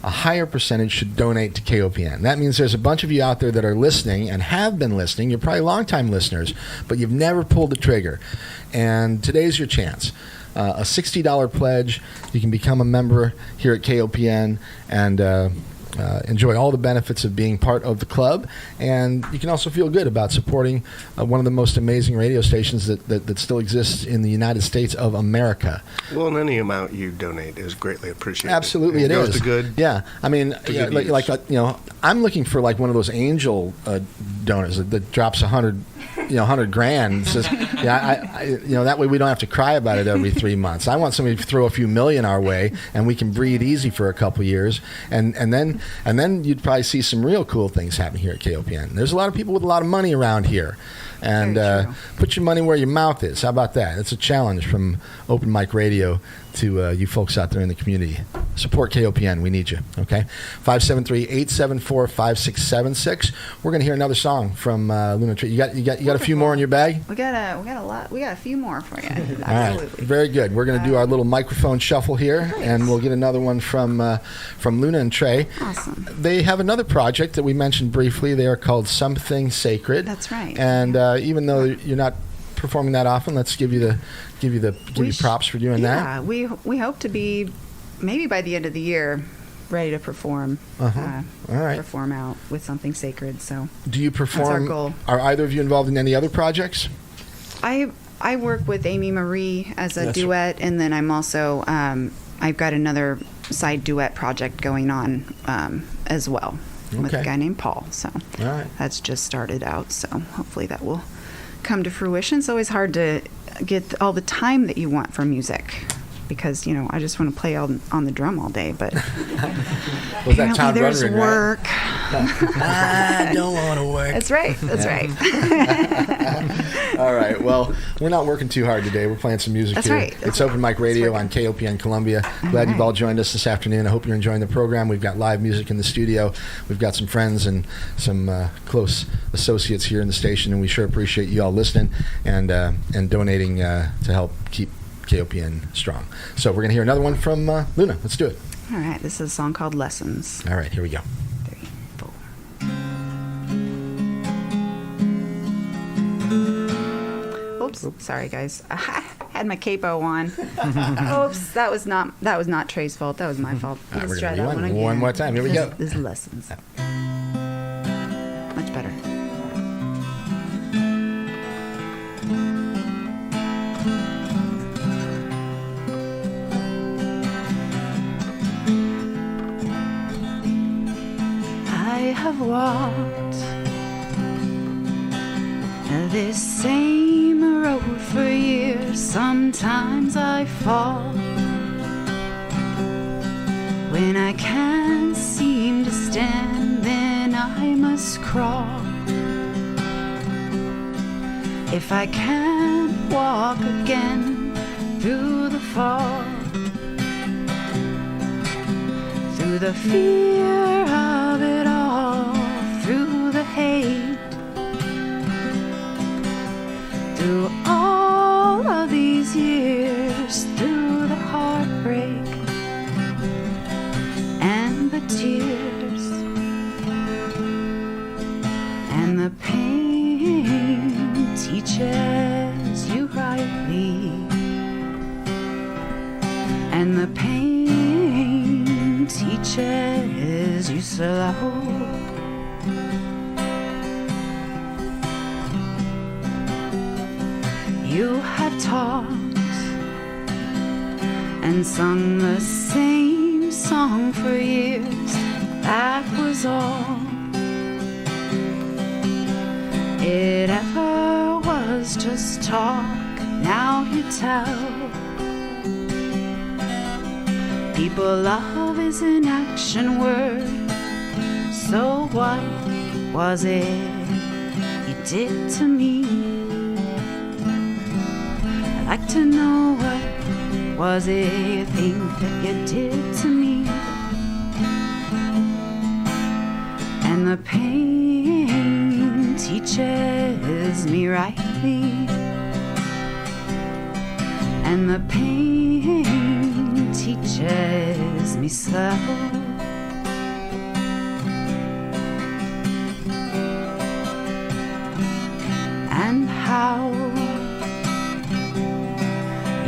a higher percentage should donate to KOPN. That means there's a bunch of you out there that are listening and have been listening. You're probably longtime listeners, but you've never pulled the trigger. And today's your chance. A $60 pledge. You can become a member here at KOPN and enjoy all the benefits of being part of the club, and you can also feel good about supporting one of the most amazing radio stations that still exists in the United States of America. Well, and any amount you donate is greatly appreciated. Absolutely, it goes is. To good. Yeah, I'm looking for like one of those angel donors that drops $100 grand. Says, that way we don't have to cry about it every 3 months. I want somebody to throw a few million our way, and we can breathe easy for a couple years, and then you'd probably see some real cool things happen here at KOPN. There's a lot of people with a lot of money around here. and Very true. put your money where your mouth is. How about that? It's a challenge from Open Mic Radio to you folks out there in the community. Support KOPN. We need you. Okay, 573-874-5676. We're gonna hear another song from Luna. You got a few more in your bag. We got a lot. We got a few more for you. Absolutely. All right, very good. We're going to do our little microphone shuffle here, and we'll get another one from Luna and Trey. Awesome. They have another project that we mentioned briefly. They are called Something Sacred. That's right. And even though you're not performing that often, let's give you props for doing that. Yeah, we hope to be maybe by the end of the year ready to perform. All right. Perform out with Something Sacred. So. Do you perform? That's our goal. Are either of you involved in any other projects? I work with Amy Marie as a That's duet, and then I'm also I've got another side duet project going on as well with a Okay. guy named Paul. So All right. that's just started out. So hopefully that will come to fruition. It's always hard to get all the time that you want for music, because I just want to play on the drum all day, but Was that apparently Todd there's Rundgren, right? work. I don't want to work. That's right. That's right. All right. Well, we're not working too hard today. We're playing some music That's here. right. It's Open Mic Radio on That's KOPN Columbia. Glad you've all joined us this afternoon. I hope you're enjoying the program. We've got live music in the studio. We've got some friends and some close associates here in the station, and we sure appreciate you all listening and donating to help keep KOPN strong. So we're going to hear another one from Luna. Let's do it. All right. This is a song called Lessons. All right. Here we go. 3, 4. Oops. Sorry, guys. I had my capo on. Oops. That was not Trey's fault. That was my fault. All right, Let's we're try gonna that do one one again. more time. Here we go. This is Lessons. Much better. I have walked this same road for years. Sometimes I fall when I can't seem to stand, then I must crawl. If I can't walk again through the fall, through the fear of it all, through the hate, through all of these years, through the heartbreak and the tears and the pain teaches you rightly, and the pain teaches you slow. You have talked and sung the same song for years. That was all it ever was, just talk. Now you tell people love is an action word. So what was it you did to me? I'd like to know, what was it you think that you did to me? And the pain teaches me rightly, and the pain teaches me slow. And how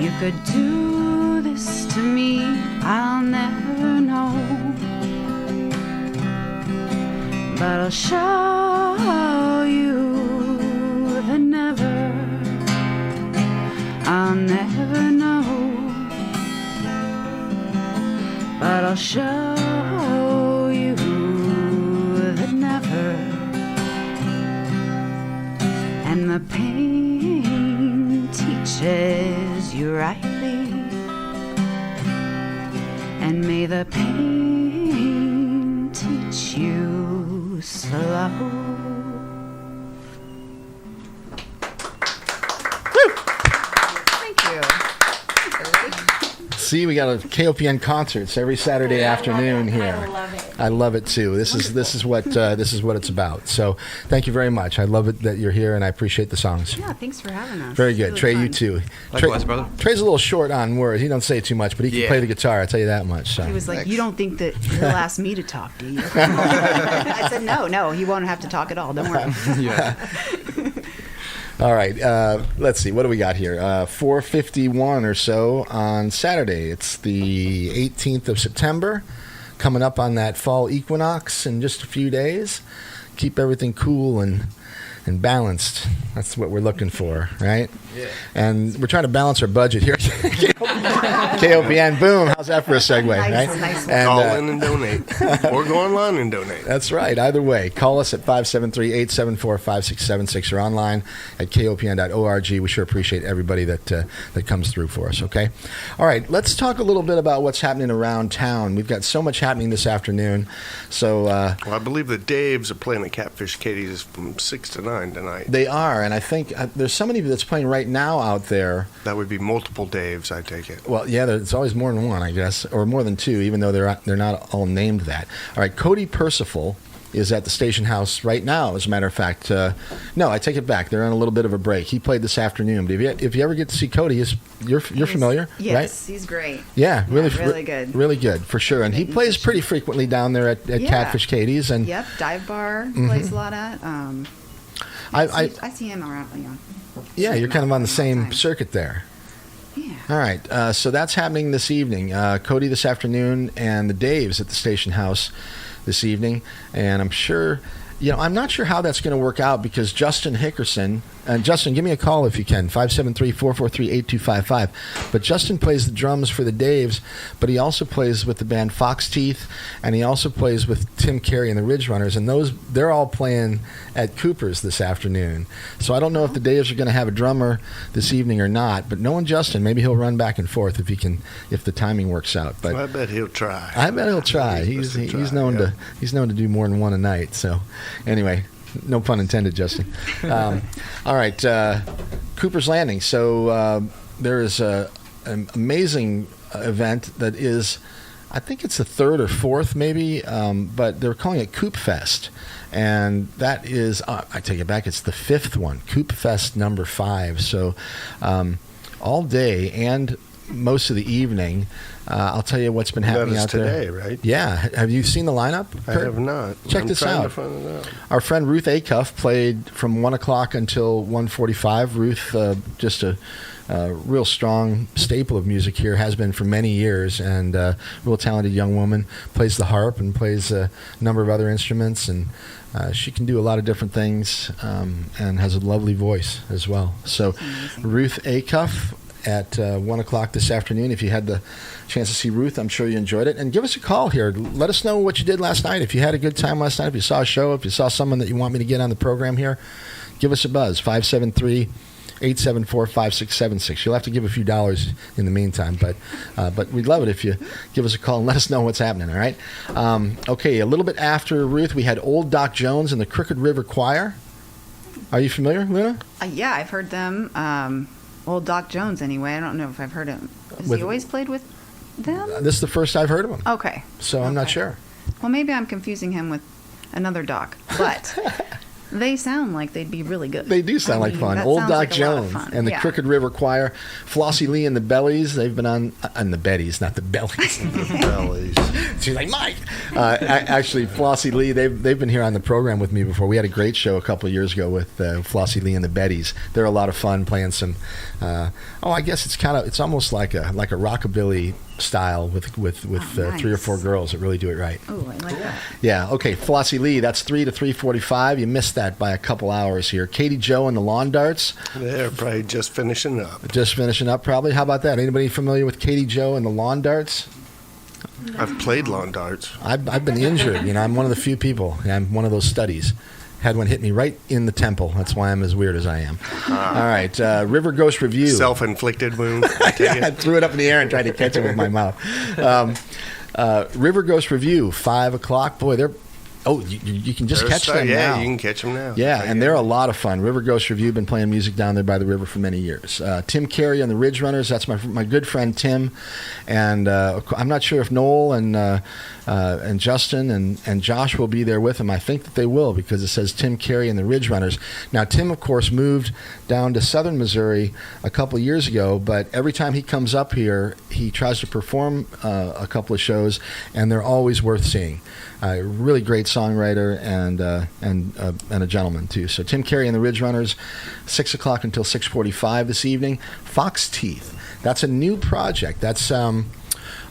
you could do this to me, I'll never know. But I'll show you that never, I'll never know. But I'll show you that never, and the pain teaches you rightly, and may the pain teach you slow. See, we got a KOPN concerts every Saturday afternoon here. I love it. I love it too. This is what it's about. So thank you very much. I love it that you're here, and I appreciate the songs. Yeah, thanks for having us. Very It's good, really Trey. fun. You too. Likewise, brother. Trey's a little short on words. He don't say too much, but he can Yeah. play the guitar. I tell you that much. So. He was like, "You don't think that he'll ask me to talk, do you?" I said, "No, he won't have to talk at all. Don't worry." Yeah. All right. Let's see. What do we got here? 4:51 or so on Saturday. It's the 18th of September. Coming up on that fall equinox in just a few days. Keep everything cool and balanced. That's what we're looking for, right? Yeah. And we're trying to balance our budget here. KOPN, boom. How's that for a segue, Nice, right? nice. And, Call in and donate. Or go online and donate. that's right. Either way, call us at 573-874-5676 or online at kopn.org. We sure appreciate everybody that comes through for us, okay? All right, let's talk a little bit about what's happening around town. We've got so much happening this afternoon. So Well, I believe the Daves are playing at Catfish Katie's from 6 to 9 tonight. they are, and I think there's somebody that's playing right now out there. That would be multiple Daves, I take it. Well, yeah, there's always more than one, I guess, or more than two, even though they're not all named that. All right, Cody Percival is at the station house right now, as a matter of fact. No, I take it back. They're on a little bit of a break. He played this afternoon. But if you ever get to see Cody, you're familiar, Yes, right? he's great. Yeah, really, really good. Really good, for sure. And he Making plays fish. pretty frequently down there at Yeah. Catfish Katie's. And Yep, dive bar plays a lot at. I see him around. yeah, you're kind of on the all same time. circuit there. Yeah. All right, so that's happening this evening. Cody this afternoon and the Daves at the station house this evening. And I'm sure, I'm not sure how that's going to work out because Justin Hickerson, and Justin, give me a call if you can, 573-443-8255. But Justin plays the drums for the Daves, but he also plays with the band Fox Teeth, and he also plays with Tim Carey and the Ridge Runners, and they're all playing at Cooper's this afternoon. So I don't know if the Daves are going to have a drummer this evening or not, but knowing Justin, maybe he'll run back and forth if the timing works out. But I bet he'll try. I bet he'll try. He's known to do more than one a night. So, anyway, no pun intended, Justin. All right, Cooper's Landing. So there is an amazing event that is, I think it's the third or fourth, maybe, but they're calling it Coop Fest, and that is, I take it back, it's the fifth one, Coop Fest number 5. So all day and most of the evening. I'll tell you what's been happening That is out today, there. right? Yeah. Have you seen the lineup? I Kurt? have not. Check I'm this trying out. To find it out. Our friend Ruth Acuff played from 1 o'clock until 1:45. Ruth, just a real strong staple of music here, has been for many years, and real talented young woman, plays the harp and plays a number of other instruments, and she can do a lot of different things and has a lovely voice as well. So Ruth Acuff at 1 o'clock this afternoon. If you had the chance to see Ruth, I'm sure you enjoyed it. And give us a call here. Let us know what you did last night. If you had a good time last night, if you saw a show, if you saw someone that you want me to get on the program here, give us a buzz, 573-874-5676. You'll have to give a few dollars in the meantime, but we'd love it if you give us a call and let us know what's happening, all right? Okay, a little bit after Ruth, we had Old Doc Jones and the Crooked River Choir. Are you familiar, Luna? Yeah, I've heard them. Old Doc Jones, anyway. I don't know if I've heard him. Has he always played with them? This is the first I've heard of him. Okay. So I'm not sure. Well, maybe I'm confusing him with another Doc, but they sound like they'd be really good. They do sound like fun. that Old sounds Doc like a lot of Jones fun. and the Yeah. Crooked River Choir. Flossie Lee and the Bellies. They've been on the Betties, not the Bellies. Bellies. She's like, Mike. Actually, Flossie Lee, they've been here on the program with me before. We had a great show a couple of years ago with Flossie Lee and the Betties. They're a lot of fun playing some. I guess it's almost like a rockabilly style with nice. 3 or 4 girls that really do it right. Oh, I like that. Yeah, okay, Flossie Lee, that's 3 to 3:45. You missed that by a couple hours here. Katie Joe and the Lawn Darts. They're probably just finishing up. Just finishing up, probably. How about that? Anybody familiar with Katie Joe and the Lawn Darts? I've played lawn darts. I've been injured. I'm one of the few people. I'm one of those studies. Had one hit me right in the temple. That's why I'm as weird as I am. All right, River Ghost Review. Self-inflicted wound. I take it. I threw it up in the air and tried to catch it with my mouth. River Ghost Review, 5 o'clock. Boy, Oh, you can just catch them yeah, now. you can catch them now. Yeah, and they're a lot of fun. River Ghost Review, been playing music down there by the river for many years. Tim Carey and the Ridge Runners, that's my good friend Tim. And I'm not sure if Noel and Justin and Josh will be there with him. I think that they will, because it says Tim Carey and the Ridge Runners. Now, Tim, of course, moved down to southern Missouri a couple of years ago, but every time he comes up here, he tries to perform a couple of shows, and they're always worth seeing. Really great songwriter and a gentleman too. So Tim Carey and the Ridge Runners, 6 o'clock until 6:45 this evening. Fox Teeth. That's a new project. That's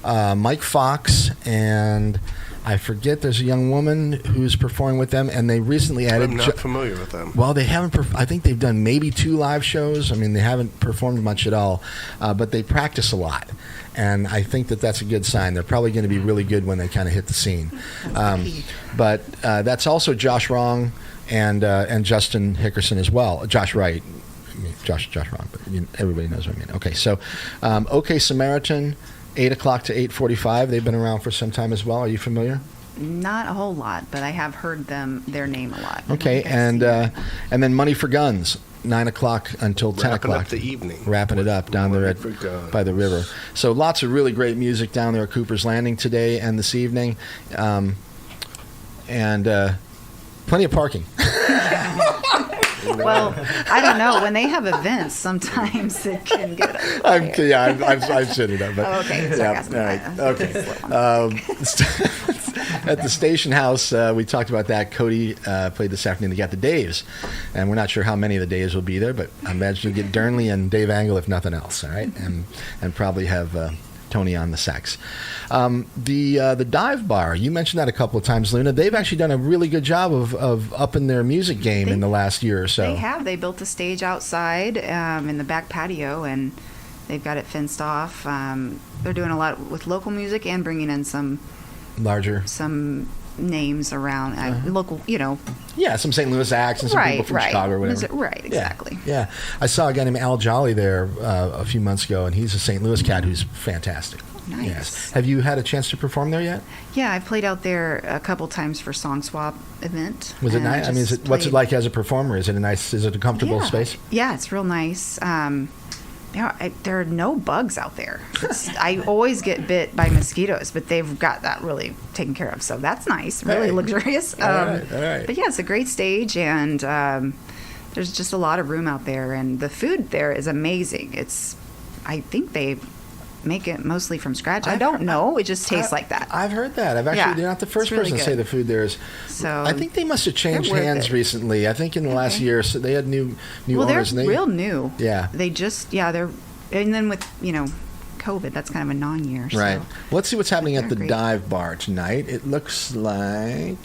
Mike Fox and I forget. There's a young woman who's performing with them, and they recently added. I'm not familiar with them. Well, they haven't. I think they've done maybe 2 live shows. I mean, they haven't performed much at all, but they practice a lot. And I think that that's a good sign. They're probably going to be really good when they kind of hit the scene. But that's also Josh Wrong and Justin Hickerson as well. Josh Wright. I mean, Josh Wrong, but everybody knows what I mean. Okay, so OK Samaritan, 8 o'clock to 8:45. They've been around for some time as well. Are you familiar? Not a whole lot, but I have heard their name a lot. Okay, and then Money for Guns, 9 o'clock until 10 o'clock. Wrapping up the evening. Wrapping it up down there by the river. So lots of really great music down there at Cooper's Landing today and this evening. And plenty of parking. Well, I don't know. When they have events, sometimes it can get. I've said it up. But, okay. Yeah, all right. Okay. At the Station House, we talked about that. Cody played this afternoon. They got the Daves, and we're not sure how many of the Daves will be there, but I imagine you'll get Dernley and Dave Angle if nothing else. All right, and probably have Tony on the sax. The Dive Bar, you mentioned that a couple of times, Luna. They've actually done a really good job of upping their music game in the last year or so. They have. They built a stage outside in the back patio, and they've got it fenced off. They're doing a lot with local music and bringing in some names around local, Yeah, some St. Louis acts and some people from Chicago or whatever. Right, exactly. Yeah. I saw a guy named Al Jolly there a few months ago, and he's a St. Louis cat who's fantastic. Nice. Yes. Have you had a chance to perform there yet? Yeah, I've played out there a couple times for Song Swap event. Was it nice? I mean, what's it like as a performer? Is it a comfortable space? Yeah, it's real nice. There are no bugs out there. I always get bit by mosquitoes, but they've got that really taken care of. So that's nice, really luxurious. All right. But yeah, it's a great stage, and there's just a lot of room out there, and the food there is amazing. I think they make it mostly from scratch. I don't know. It just tastes like that. I've heard that. You're not the first person to say the food there is. So I think they must have changed hands recently. I think in the last year, so they had new owners. They're real new. Yeah. They just, and then with, COVID, that's kind of a non-year. Right. So Let's see what's happening at the Dive Bar tonight. It looks like,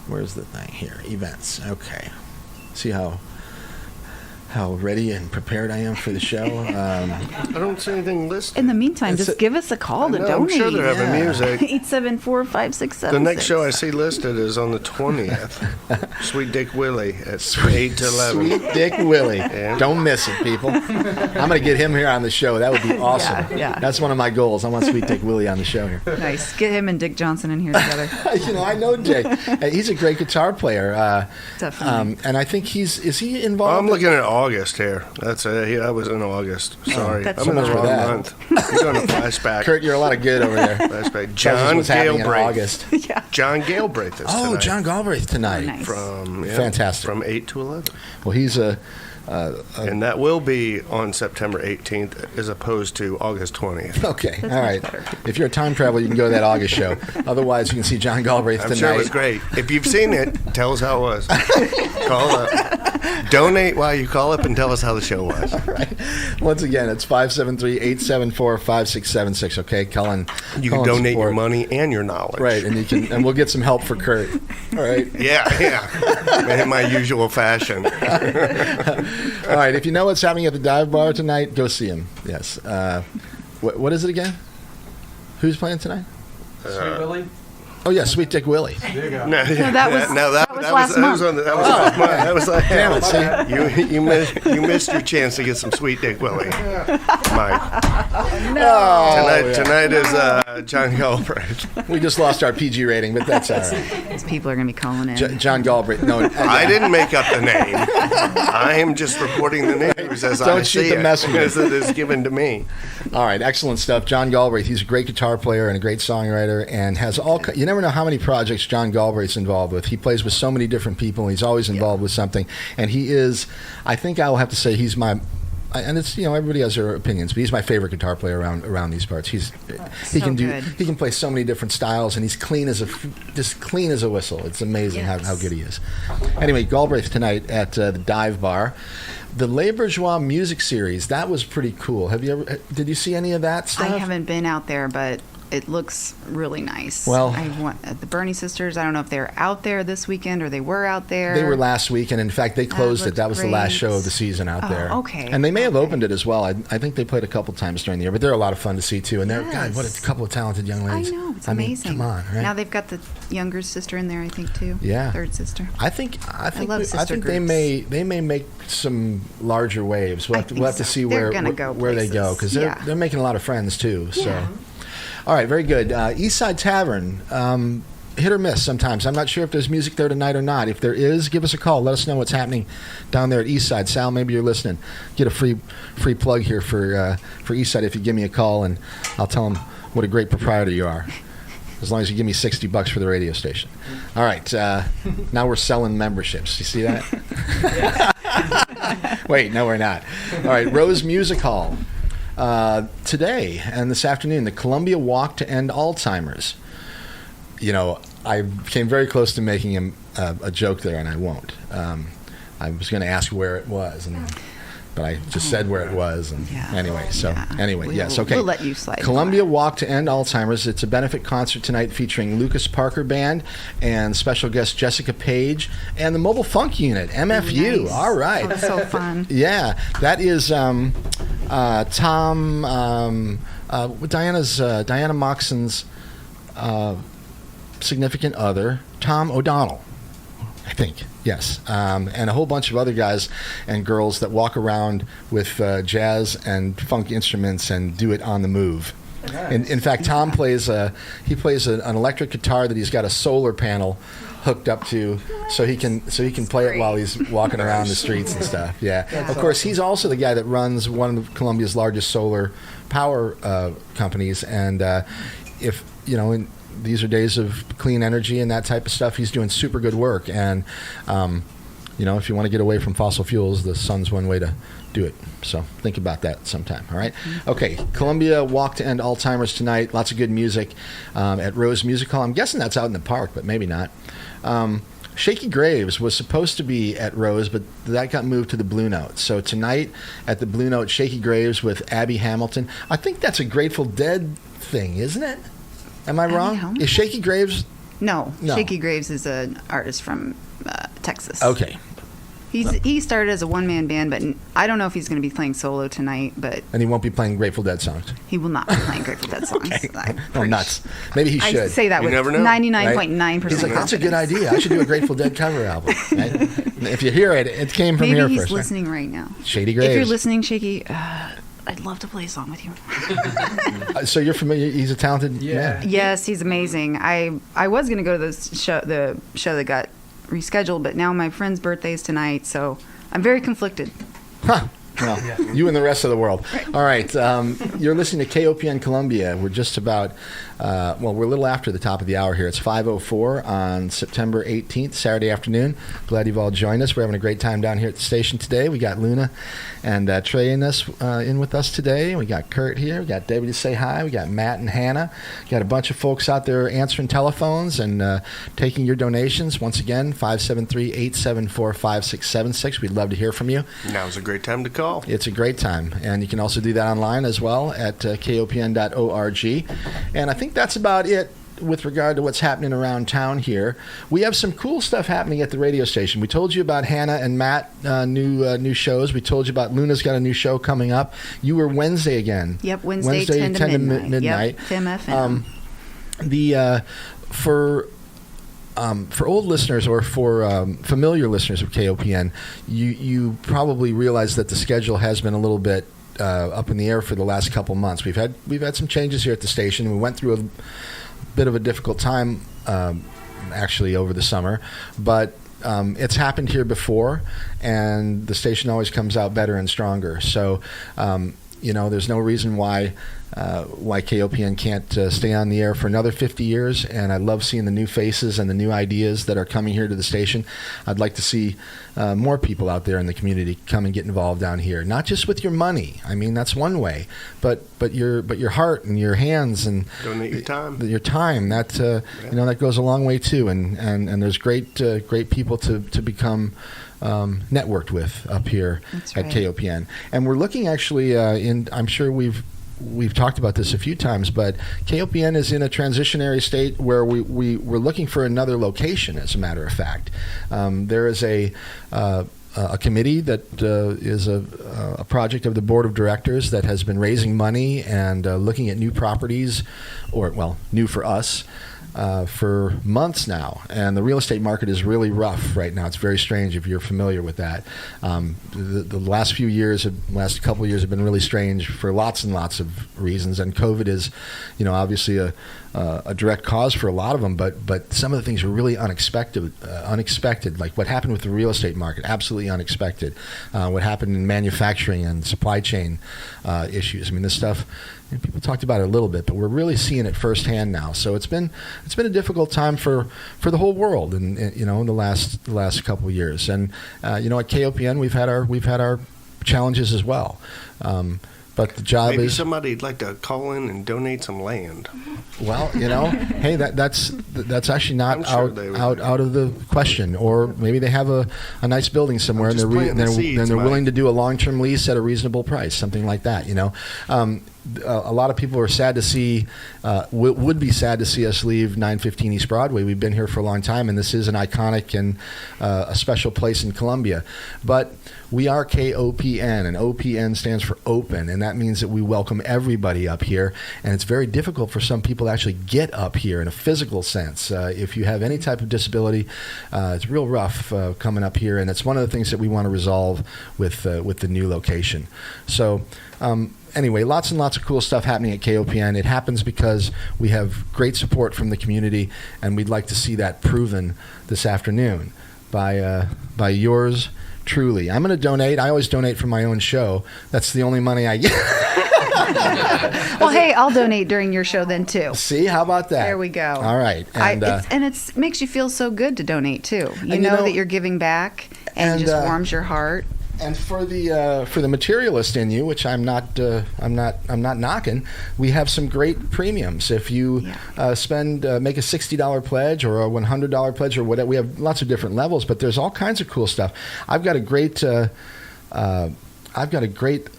where's the thing here? Events. Okay. See how ready and prepared I am for the show. I don't see anything listed. In the meantime, just give us a call to donate. I'm sure they're having music. 874-567. The next show I see listed is on the 20th. Sweet Dick Willie at 8 to 11. Sweet Dick Willie. Yeah. Don't miss it, people. I'm going to get him here on the show. That would be awesome. Yeah. That's one of my goals. I want Sweet Dick Willie on the show here. Nice. Get him and Dick Johnson in here together. I know Dick. He's a great guitar player. Definitely. And I think is he involved? I'm looking at August here. That's it. I was in August. Sorry. That's I'm in the so much wrong for that. month. I'm doing a flashback. Kurt, you're a lot of good over there. Flashback. John John Galbraith. August. Yeah. John Galbraith is tonight. John Galbraith tonight. Nice. Fantastic. From 8 to 11. Well, he's And that will be on September 18th as opposed to August 20th. okay. That's all right. much better. If you're a time traveler, you can go to that August show. Otherwise, you can see John Galbraith I'm tonight. sure it was great. If you've seen it, tell us how it was. Call up. Donate while you call up and tell us how the show was. All right. Once again, it's 573-874-5676. Okay, Cullen. You can donate your money and your knowledge. Right, and we'll get some help for Kurt. All right. Yeah. In my usual fashion. All right. If you know what's happening at the Dive Bar tonight, go see him. Yes. What is it again? Who's playing tonight? Sweet Willie. Oh yeah, Sweet Dick Willie. There you go. No, that was last month. That was last month. That was like, Damn it, see? you missed your chance to get some Sweet Dick Willie, Mike. No. Tonight is John Galbraith. We just lost our PG rating, but that's all right. These people are going to be calling in. John Galbraith. No, I didn't make up the name. I am just reporting the news as I shoot see the it, messenger. as it is given to me. All right, excellent stuff. John Galbraith, he's a great guitar player and a great songwriter, and has you never know how many projects John Galbraith's involved with. He plays with so many different people, and he's always involved with something. And he is, I think I will have to say, he's my, and it's, everybody has their opinions, but he's my favorite guitar player around these parts. He can play so many different styles, and he's just clean as a whistle. It's amazing how good he is. Anyway, Galbraith tonight at the Dive Bar. The Les Bourgeois music series, that was pretty cool. Did you see any of that stuff? I haven't been out there, but it looks really nice. Well, the Bernie Sisters, I don't know if they're out there this weekend or they were out there. They were last week, and in fact, they closed it. That was the last great. show of the season out there. Okay. And they may have opened it as well. I think they played a couple times during the year, but they're a lot of fun to see, too. And they're, God, what a couple of talented young ladies. I know, it's mean, amazing. come on, right? Now they've got the younger sister in there, I think, too. Yeah. Third sister. I think love sister they groups. may make some larger waves. We'll have to see They're where gonna go they go, places. because they're making a lot of friends too. So, Yeah. all right, very good. Eastside Tavern, hit or miss sometimes. I'm not sure if there's music there tonight or not. If there is, give us a call. Let us know what's happening down there at Eastside. Sal, maybe you're listening. Get a free plug here for Eastside if you give me a call, and I'll tell them what a great proprietor you are. As long as you give me $60 for the radio station. All right, now we're selling memberships. You see that? Wait, no, we're not. All right, Rose Music Hall. Today and this afternoon, the Columbia Walk to End Alzheimer's. I came very close to making a joke there, and I won't. I was going to ask where it was, but I just said where it was. And anyway, yes, okay. We'll let you slide. Columbia Walk to End Alzheimer's. It's a benefit concert tonight featuring Lucas Parker Band and special guest Jessica Page and the Mobile Funk Unit, MFU. Nice. All right. Oh, that's so fun. Yeah, that is Tom, Diana Moxon's significant other, Tom O'Donnell, I think. Yes, and a whole bunch of other guys and girls that walk around with jazz and funk instruments and do it on the move. Nice. In fact, Tom plays an electric guitar that he's got a solar panel hooked up to, so he can play it while he's walking around the streets and stuff. Yeah, of course, he's also the guy that runs one of Columbia's largest solar power companies, and if these are days of clean energy and that type of stuff, he's doing super good work. And, if you want to get away from fossil fuels, the sun's one way to do it. So think about that sometime, all right? Okay, Columbia Walk to End Alzheimer's tonight. Lots of good music at Rose Music Hall. I'm guessing that's out in the park, but maybe not. Shaky Graves was supposed to be at Rose, but that got moved to the Blue Note. So tonight at the Blue Note, Shaky Graves with Abby Hamilton. I think that's a Grateful Dead thing, isn't it? Am I wrong? Hamilton? Is Shaky Graves? No. Shaky Graves is an artist from Texas. Okay. He started as a one-man band, but I don't know if he's going to be playing solo tonight. And he won't be playing Grateful Dead songs. He will not be playing Grateful Dead songs. Okay. Nuts. Maybe he should. I say that You with never know. 99.9%. He's like, that's a good idea. I should do a Grateful Dead cover album. Right? If you hear it, it came from here Maybe first. he's listening right now. Shady Graves. If you're listening, Shaky, I'd love to play a song with you. So you're familiar? He's a talented man. Yes, he's amazing. I was going to go to the show that got rescheduled, but now my friend's birthday is tonight, so I'm very conflicted. Huh. Well, you and the rest of the world. All right. You're listening to KOPN Columbia. We're just about, we're a little after the top of the hour here. It's 5:04 on September 18th, Saturday afternoon. Glad you've all joined us. We're having a great time down here at the station today. We got Luna and Trey in with us today. We got Kurt here. We got Debbie to say hi. We got Matt and Hannah. We got a bunch of folks out there answering telephones and taking your donations. Once again, 573-874-5676. We'd love to hear from you. Now's a great time to call. It's a great time. And you can also do that online as well at kopn.org. And I think that's about it with regard to what's happening around town here. We have some cool stuff happening at the radio station. We told you about Hannah and Matt, new shows. We told you about Luna's got a new show coming up. You were Wednesday again. Yep, Wednesday 10 to midnight. midnight. Yep, FEM FM. The for old listeners or for familiar listeners of KOPN, you probably realize that the schedule has been a little bit up in the air for the last couple months. We've had some changes here at the station. We went through a bit of a difficult time actually over the summer, but it's happened here before, and the station always comes out better and stronger. So there's no reason why KOPN can't stay on the air for another 50 years, and I love seeing the new faces and the new ideas that are coming here to the station. I'd like to see more people out there in the community come and get involved down here, not just with your money. I mean, that's one way, but your heart and your hands and donate your time. Your time that that goes a long way too, and there's great people to become networked with up here at KOPN. And we're looking actually I'm sure we've talked about this a few times, but KOPN is in a transitionary state where we're looking for another location, as a matter of fact. There is a committee that is a project of the board of directors that has been raising money and looking at new properties, new for us, for months now, and the real estate market is really rough right now. It's very strange if you're familiar with that. The last couple of years have been really strange for lots and lots of reasons, and COVID is, obviously a direct cause for a lot of them. But some of the things are really unexpected. Like what happened with the real estate market, absolutely unexpected. What happened in manufacturing and supply chain issues. I mean, this stuff. People talked about it a little bit, but we're really seeing it firsthand now. So it's been a difficult time for the whole world, in the last couple of years. And at KOPN we've had our challenges as well. But the job Maybe is somebody'd like to call in and donate some land. Well, hey, that's actually not out of the question. Or maybe they have a nice building somewhere and they're willing to do a long-term lease at a reasonable price, something like that. A lot of people are sad to see, would be sad to see us leave 915 East Broadway. We've been here for a long time, and this is an iconic and a special place in Columbia. But we are KOPN, and OPN stands for open, and that means that we welcome everybody up here. And it's very difficult for some people to actually get up here in a physical sense. If you have any type of disability, it's real rough coming up here, and it's one of the things that we want to resolve with the new location. So. Anyway, lots and lots of cool stuff happening at KOPN. It happens because we have great support from the community, and we'd like to see that proven this afternoon by yours truly. I'm going to donate. I always donate from my own show. That's the only money I get. Well, hey, I'll donate during your show then too. See, how about that? There we go. All right, and it makes you feel so good to donate too. You know that you're giving back, and it just warms your heart. And for the materialist in you, which I'm not knocking, we have some great premiums. If you make a $60 pledge or a $100 pledge or whatever, we have lots of different levels. But there's all kinds of cool stuff. I've got a great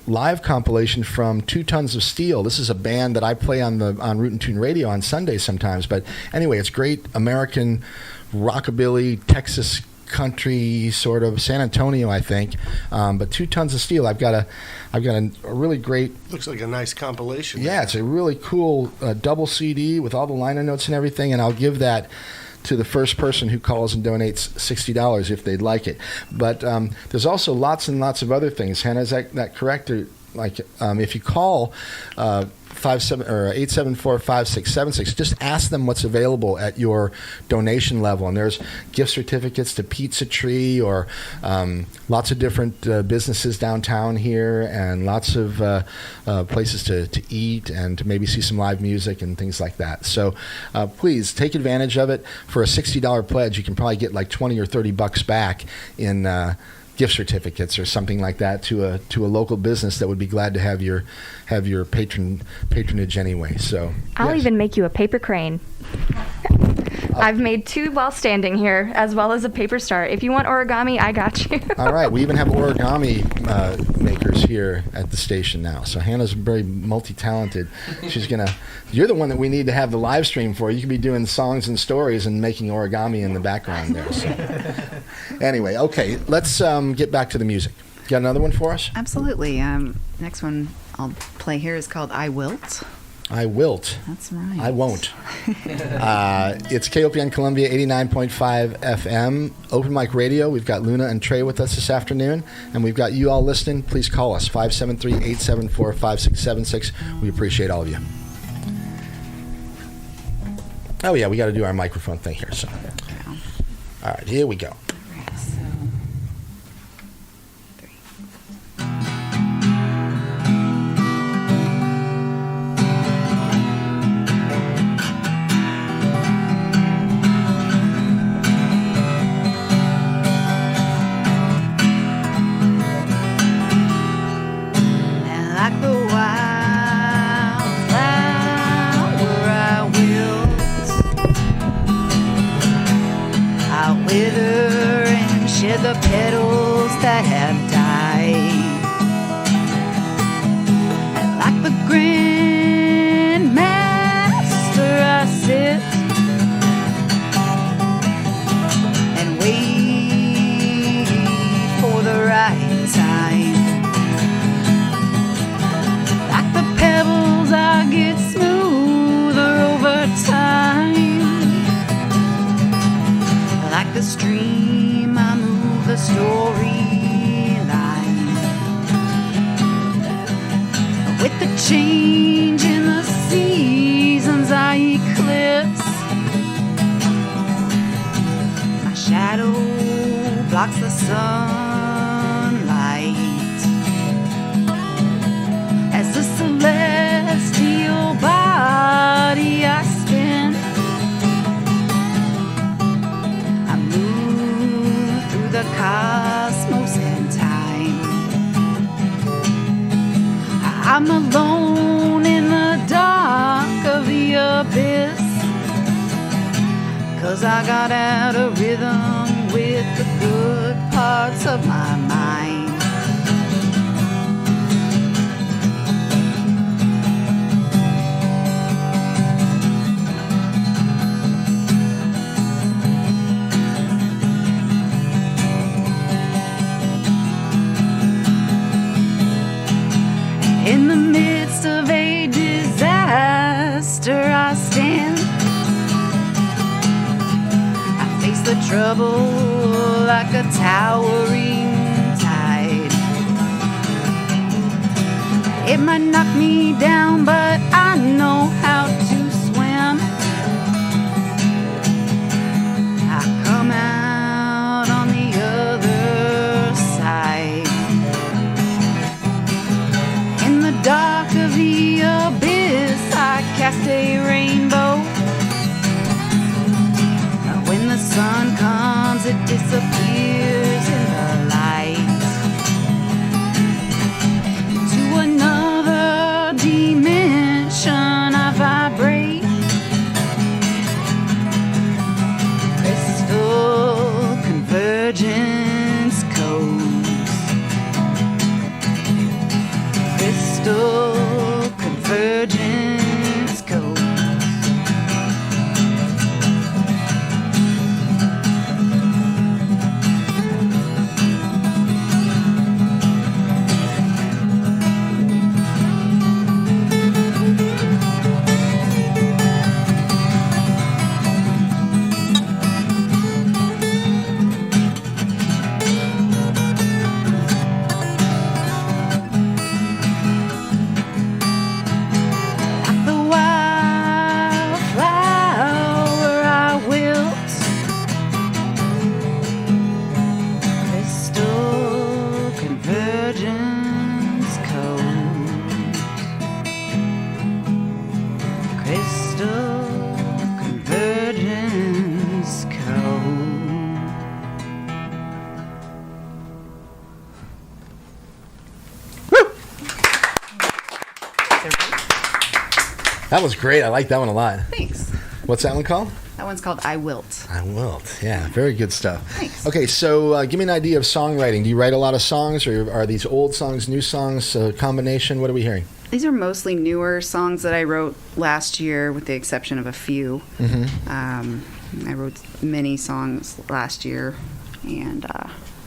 live compilation from 2 Tons of Steel. This is a band that I play on Root and Tune Radio on Sundays sometimes. But anyway, it's great American rockabilly, Texas country, sort of San Antonio, I think. But 2 Tons of Steel. I've got a really great. Looks like a nice compilation. Yeah, it's a really cool double CD with all the liner notes and everything, and I'll give that to the first person who calls and donates $60 if they'd like it. But there's also lots and lots of other things. Hannah, is that correct? Or, if you call 874-5676, just ask them what's available at your donation level. And there's gift certificates to Pizza Tree or lots of different businesses downtown here, and lots of places to eat and to maybe see some live music and things like that. So please take advantage of it. For a $60 pledge, you can probably get like $20 or $30 back in gift certificates or something like that to a local business that would be glad to have your patronage anyway. So I'll even make you a paper crane. I've made 2 while standing here, as well as a paper star. If you want origami, I got you. All right, we even have origami makers here at the station now. So Hannah's very multi-talented. You're the one that we need to have the live stream for. You can be doing songs and stories and making origami in the background there. So anyway, okay, let's get back to the music. You got another one for us? Absolutely. Next one I'll play here is called I Wilt. I wilt. That's right. I won't. It's KOPN Columbia 89.5 FM, Open Mic Radio. We've got Luna and Trey with us this afternoon, and we've got you all listening. Please call us, 573-874-5676. We appreciate all of you. Oh, yeah, we got to do our microphone thing here. So, all right, here we go. The petals that have died, and like the Grand Master I sit and wait for the right time. Like the pebbles I get smoother over time, like the stream I move the storyline with the change in the seasons I eclipse. My shadow blocks the sunlight as the celestial body I spin. The cosmos and time. I'm alone in the dark of the abyss, 'cause I got out of rhythm with the good parts of my mind. In the midst of a disaster I stand. I face the trouble like a towering tide. It might knock me down, but I know how to swim. I come out on the other side. Dark of the abyss, I cast a rainbow. When the sun comes, it disappears in the light. To another dimension I vibrate. Crystal convergence codes. Crystal convergence codes. That was great. I like that one a lot. Thanks. What's that one called? That one's called I Wilt. I Wilt. Yeah, very good stuff. Thanks. Okay, so give me an idea of songwriting. Do you write a lot of songs, or are these old songs, new songs, a combination? What are we hearing? These are mostly newer songs that I wrote last year, with the exception of a few. Mm-hmm. I wrote many songs last year, and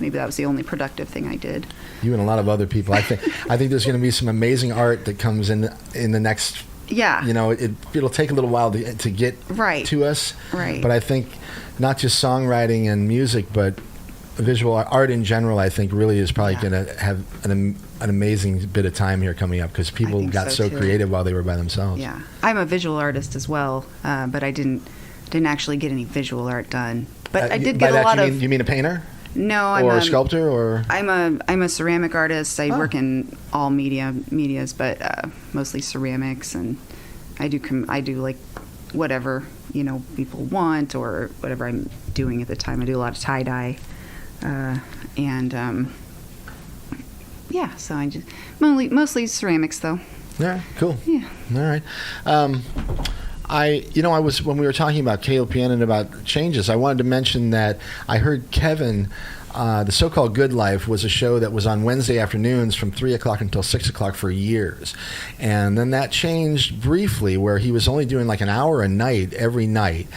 maybe that was the only productive thing I did. You and a lot of other people. I think there's going to be some amazing art that comes in the next Yeah. You know, it'll take a little while to get Right. to us. Right. But I think not just songwriting and music, but visual art in general, I think really is probably going to have an amazing bit of time here coming up because people think got so, so too. creative while they were by themselves. Yeah. I'm a visual artist as well, but I didn't actually get any visual art done. But I did by get a that, lot you mean a painter? No, I'm or a sculptor, or I'm a ceramic artist. I work in all medias, but mostly ceramics, and I do like whatever people want or whatever I'm doing at the time. I do a lot of tie dye, and yeah. So I just mostly ceramics though. Yeah, cool. Yeah. All right. I was when we were talking about KOPN and about changes, I wanted to mention that I heard Kevin, the so-called Good Life was a show that was on Wednesday afternoons from 3 o'clock until 6 o'clock for years. And then that changed briefly where he was only doing like an hour a night every night.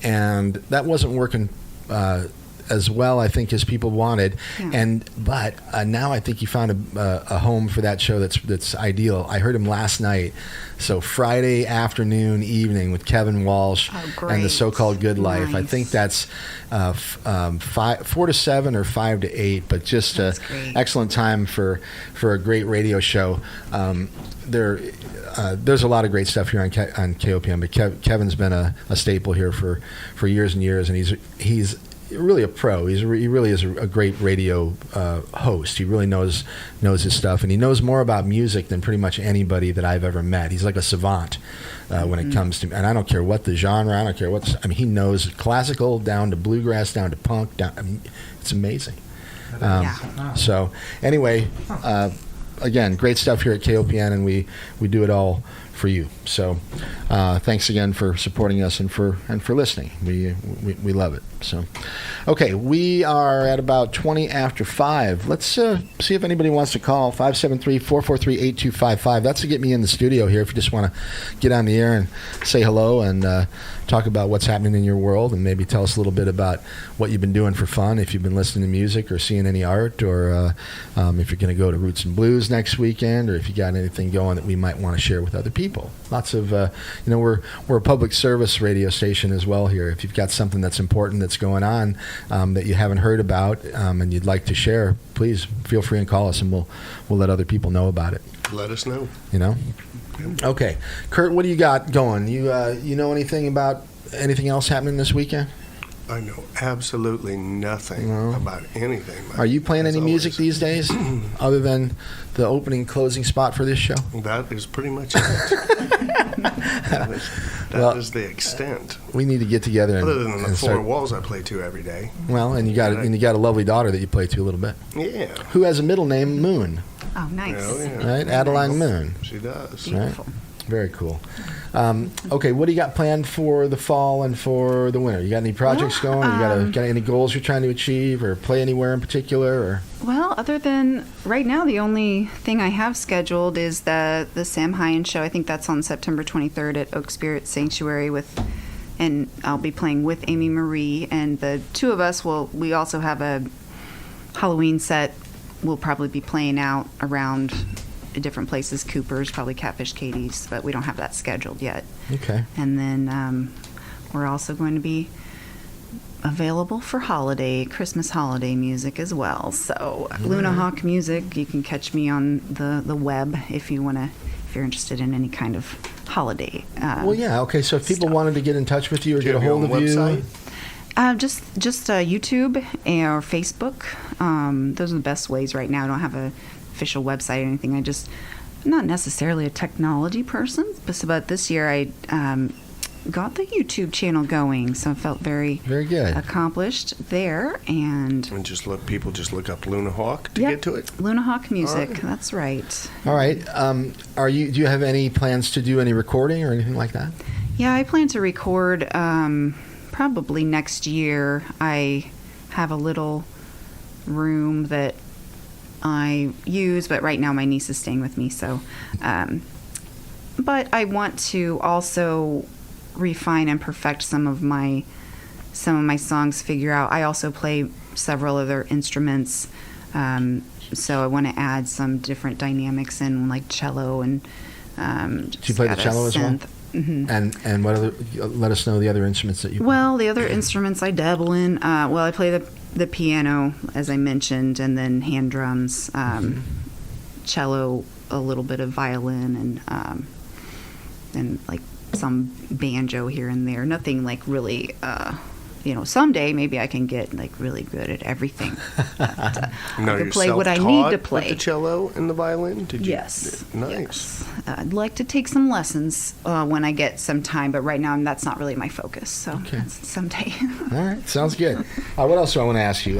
And that wasn't working as well, I think, as people wanted. Yeah. But now I think he found a home for that show that's ideal. I heard him last night. So Friday afternoon, evening with Kevin Walsh and the so-called Good Life. Nice. I think that's 4 to 7 or 5 to 8, but just an excellent time for a great radio show. There's a lot of great stuff here on KOPN, but Kevin's been a staple here for years and years, and he's really a pro. He really is a great radio host. He really knows his stuff, and he knows more about music than pretty much anybody that I've ever met. He's like a savant when it comes to, and I don't care what the genre, I don't care he knows classical down to bluegrass, down to punk, it's amazing. So anyway, again, great stuff here at KOPN, and we do it all for you. So thanks again for supporting us and for listening. We love it. So okay, we are at about 20 after 5. Let's see if anybody wants to call 573-443-8255. That's to get me in the studio here if you just want to get on the air and say hello and talk about what's happening in your world and maybe tell us a little bit about what you've been doing for fun, if you've been listening to music or seeing any art, or if you're going to go to Roots and Blues next weekend, or if you got anything going that we might want to share with other people. Lots of we're a public service radio station as well here. If you've got something that's important that's going on that you haven't heard about and you'd like to share, please feel free and call us, and we'll let other people know about it. Let us know. Okay, Kurt, what do you got going? You know anything about anything else happening this weekend? I know absolutely nothing about anything. Are you playing any music these days other than the opening closing spot for this show? That is pretty much it. That is the extent. We need to get together and other than the four walls I play to every day. Well, and you got a lovely daughter that you play to a little bit. Yeah. Who has a middle name, Moon. Oh, nice. Yeah. Right, Adeline Moon. She does. Beautiful. Right? Very cool. Okay, what do you got planned for the fall and for the winter? You got any projects going? You got any goals you're trying to achieve, or play anywhere in particular? Or well, other than right now, the only thing I have scheduled is the Sam Hyan show. I think that's on September 23rd at Oak Spirit Sanctuary and I'll be playing with Amy Marie, and the two of us we also have a Halloween set. We'll probably be playing out around different places, Cooper's, probably Catfish Katie's, but we don't have that scheduled yet. Okay. And then we're also going to be available for Christmas holiday music as well. So Luna Hawk music, you can catch me on the web if you're interested in any kind of holiday. Well, yeah. Okay. So if people wanted to get in touch with you or get a hold of website? Just YouTube or Facebook. Those are the best ways right now. I don't have a official website or anything. I'm not necessarily a technology person, but this year I got the YouTube channel going, so I felt very good, accomplished there. And people just look up Luna Hawk to get to it. Luna Hawk music. Right. That's right. All right. Do you have any plans to do any recording or anything like that? Yeah, I plan to record probably next year. I have a little room that I use, but right now my niece is staying with me, so but I want to also refine and perfect some of my songs, figure out. I also play several other instruments, so I want to add some different dynamics in, like cello and Do you play the cello as well? Mm-hmm. And what other? Let us know the other instruments that you. Well, the other instruments I dabble in. I play the piano, as I mentioned, and then hand drums, cello, a little bit of violin, and like some banjo here and there. Nothing like really. Someday maybe I can get like really good at everything. I can play what I need to play. With the cello and the violin? Yes. Nice. Yes. I'd like to take some lessons when I get some time, but right now that's not really my focus. So that's someday. All right, sounds good. What else do I want to ask you?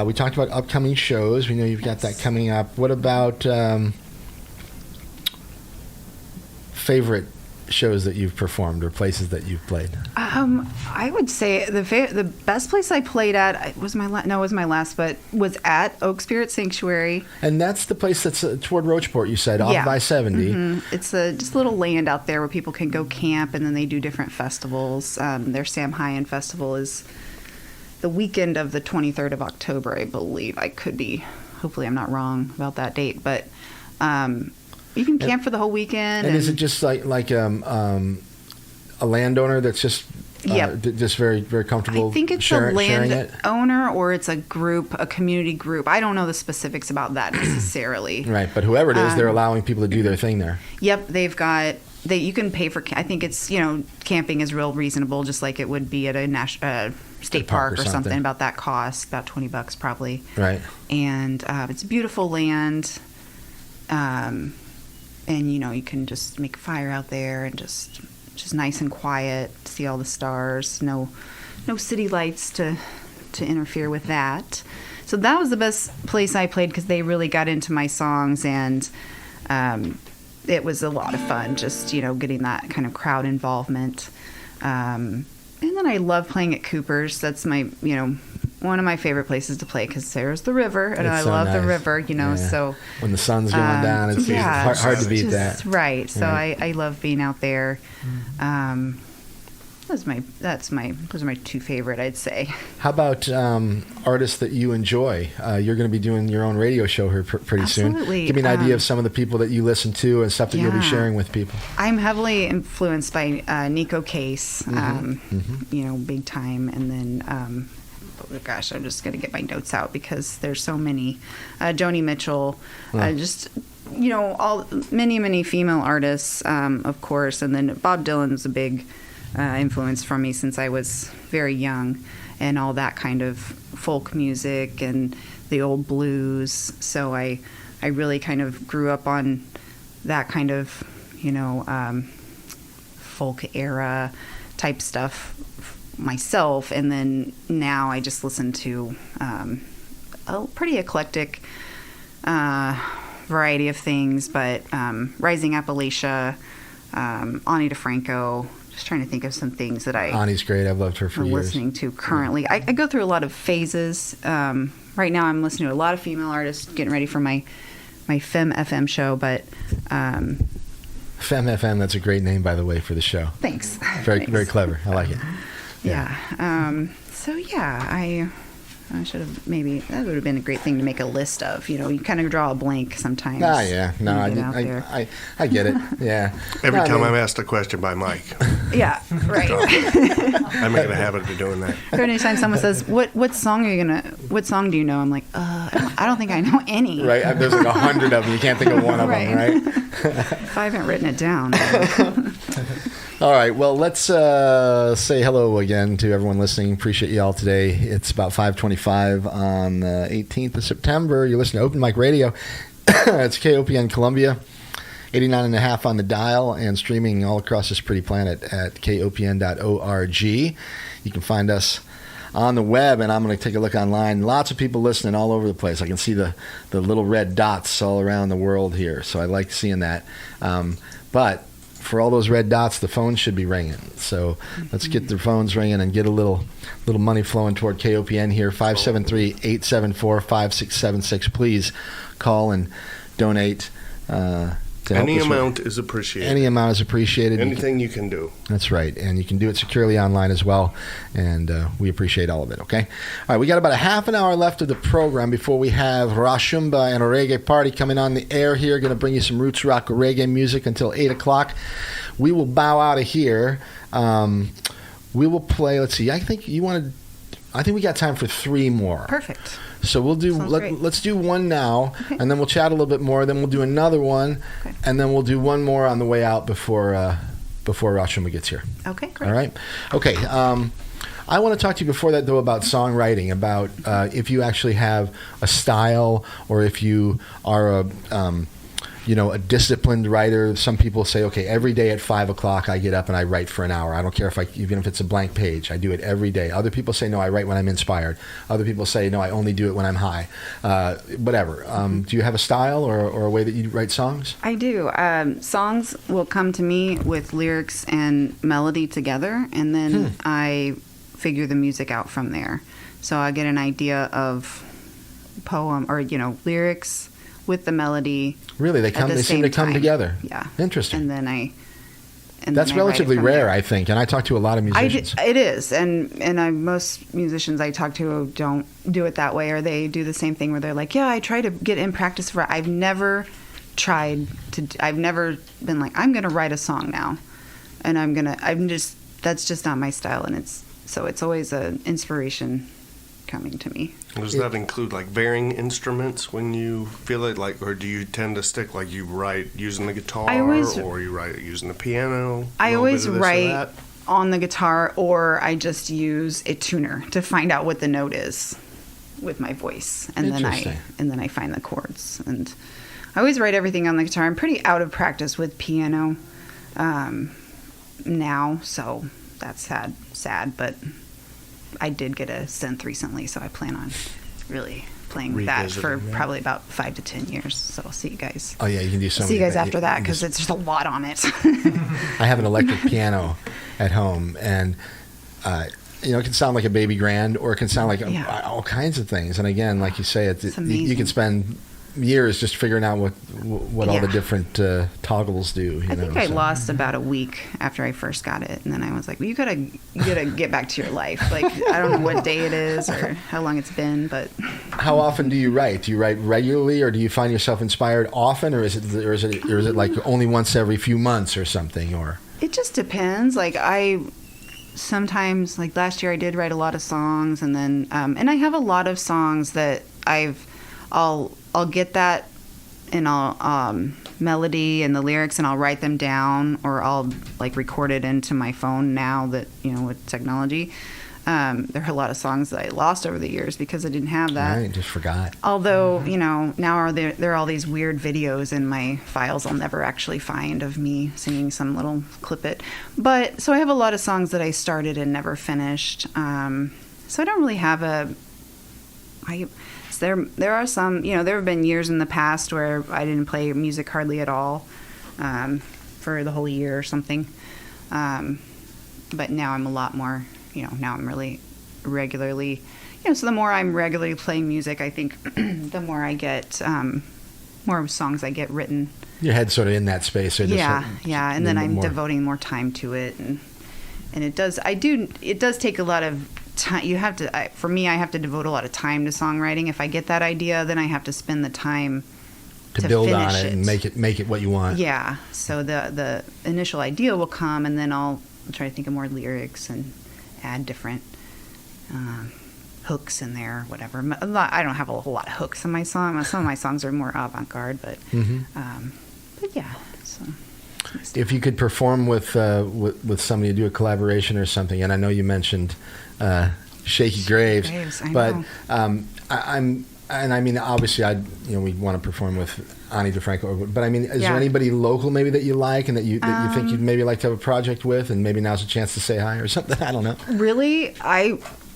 We talked about upcoming shows. We know you've got that coming up. What about favorite shows that you've performed or places that you've played? I would say the best place I played at was my last, but was at Oak Spirit Sanctuary. And that's the place that's toward Roachport, you said, off by 70. Mm-hmm. It's just a little land out there where people can go camp, and then they do different festivals. Their Sam Hyan Festival is the weekend of the 23rd of October, I believe. I could be, hopefully I'm not wrong about that date, but you can camp for the whole weekend. And is it just like a landowner that's just just very, very comfortable? I think it's a landowner or it's a group, a community group. I don't know the specifics about that necessarily. Right, but whoever it is, they're allowing people to do their thing there. Yep, you can pay for. I think it's camping is real reasonable, just like it would be at a state park or something. About that cost, about $20 probably. Right. And it's beautiful land. And you can just make a fire out there and just nice and quiet, see all the stars, no city lights to interfere with that. So that was the best place I played because they really got into my songs, and it was a lot of fun just getting that kind of crowd involvement. And then I love playing at Cooper's. That's my one of my favorite places to play because there's the river, and I love the river. So when the sun's going down, it's hard to beat that. Right. So I love being out there. Those are my two favorite, I'd say. How about artists that you enjoy? You're going to be doing your own radio show here pretty soon. Give me an idea of some of the people that you listen to and stuff that you'll be sharing with people. I'm heavily influenced by Nico Case, big time, and then. Gosh, I'm just going to get my notes out because there's so many. Joni Mitchell, many female artists, of course, and then Bob Dylan's a big influence for me since I was very young, and all that kind of folk music and the old blues. So I really kind of grew up on that kind of folk era type stuff myself, and then now I just listen to a pretty eclectic variety of things, but Rising Appalachia, Ani DeFranco, just trying to think of some things that Ani's great. I've loved her for years. Listening to currently. I go through a lot of phases. Right now I'm listening to a lot of female artists, getting ready for my Femme FM show, but Femme FM, that's a great name, by the way, for the show. Thanks. Very clever. I like it. Yeah. I should have that would have been a great thing to make a list of. You kind of draw a blank sometimes. No, I get it. Yeah. Every time I'm asked a question by Mike. Yeah, right. I make it a habit of doing that. Anytime someone says, "What song do you know?" I'm like, I don't think I know any. Right. There's like 100 of them. You can't think of one of them, right? If I haven't written it down. All right. Well, let's say hello again to everyone listening. Appreciate you all today. It's about 5:25 on the 18th of September. You're listening to Open Mic Radio. It's KOPN Columbia, 89.5 on the dial, and streaming all across this pretty planet at kopn.org. You can find us on the web, and I'm going to take a look online. Lots of people listening all over the place. I can see the little red dots all around the world here, so I like seeing that. But for all those red dots, the phones should be ringing. So let's get the phones ringing and get a little money flowing toward KOPN here. 573-874-5676. Please call and donate to help Any us amount is appreciated. Any amount is appreciated. Anything you can do. That's right. And you can do it securely online as well. And we appreciate all of it, okay? All right, we got about a half an hour left of the program before we have Rashumba and a reggae party coming on the air here. Going to bring you some roots rock reggae music until 8 o'clock. We will bow out of here. We will play, let's see, I think we got time for 3 more. Perfect. So we'll do. Great. Let's do one now, Okay. and then we'll chat a little bit more. Then we'll do another one, Okay. and then we'll do one more on the way out before Rashuma gets here. Okay, great. All right. Okay. I want to talk to you before that though about songwriting. About if you actually have a style, or if you are a disciplined writer. Some people say, okay, every day at 5 o'clock I get up and I write for an hour. I don't care even if it's a blank page. I do it every day. Other people say, no, I write when I'm inspired. Other people say, no, I only do it when I'm high. Whatever. Do you have a style or a way that you write songs? I do. Songs will come to me with lyrics and melody together, and then I figure the music out from there. So I get an idea of poem or lyrics with the melody. Really, they seem to come together. Yeah. Interesting. And then that's I relatively write it from rare, there. I think. And I talk to a lot of musicians. It is, and most musicians I talk to don't do it that way, or they do the same thing where they're like, yeah, I try to get in practice for it. I've never been like, I'm gonna write a song now, and that's just not my style, and it's always an inspiration coming to me. Does that include like varying instruments when you feel it, or do you tend to stick like you write using the guitar, or you write using the piano? I always write on the guitar, or I just use a tuner to find out what the note is with my voice, and then I find the chords. And I always write everything on the guitar. I'm pretty out of practice with piano now, so that's sad, but I did get a synth recently, so I plan on really playing with that for probably about 5 to 10 years. So I'll see you guys. Oh yeah, you can do so. See you guys after that, because it's just a lot on it. I have an electric piano at home, and it can sound like a baby grand, or it can sound like all kinds of things. And again, like you say, you can spend years just figuring out what all the different toggles do. I think I lost about a week after I first got it, and then I was like, well, you gotta get back to your life. Like, I don't know what day it is or how long it's been, but how often do you write? Do you write regularly, or do you find yourself inspired often, or is it like only once every few months or something? Or it just depends. Like sometimes, like last year, I did write a lot of songs, and then and I have a lot of songs that I'll get that, and I'll melody and the lyrics, and I'll write them down, or I'll like record it into my phone now that with technology. There are a lot of songs that I lost over the years because I didn't have that. I just forgot. Although now there are all these weird videos in my files I'll never actually find of me singing some little clip. But so I have a lot of songs that I started and never finished. So I don't really have There are some, there have been years in the past where I didn't play music hardly at all for the whole year or something. But now I'm a lot more, now I'm really regularly, so the more I'm regularly playing music, I think the more I get, more songs I get written. Your head's sort of in that space. So and then I'm devoting more time to it. And it does take a lot of time. You have to, for me, I have to devote a lot of time to songwriting. If I get that idea, then I have to spend the time to build on it and make it what you want. Yeah. So the initial idea will come, and then I'll try to think of more lyrics and add different hooks in there, whatever. I don't have a whole lot of hooks in my song. Some of my songs are more avant-garde, but yeah. So. If you could perform with somebody, do a collaboration or something, and I know you mentioned Shaky Graves, but I mean, obviously, we want to perform with Ani DeFranco, but I mean, is there anybody local maybe that you like and that you think you'd maybe like to have a project with, and maybe now's a chance to say hi or something? I don't know. Really,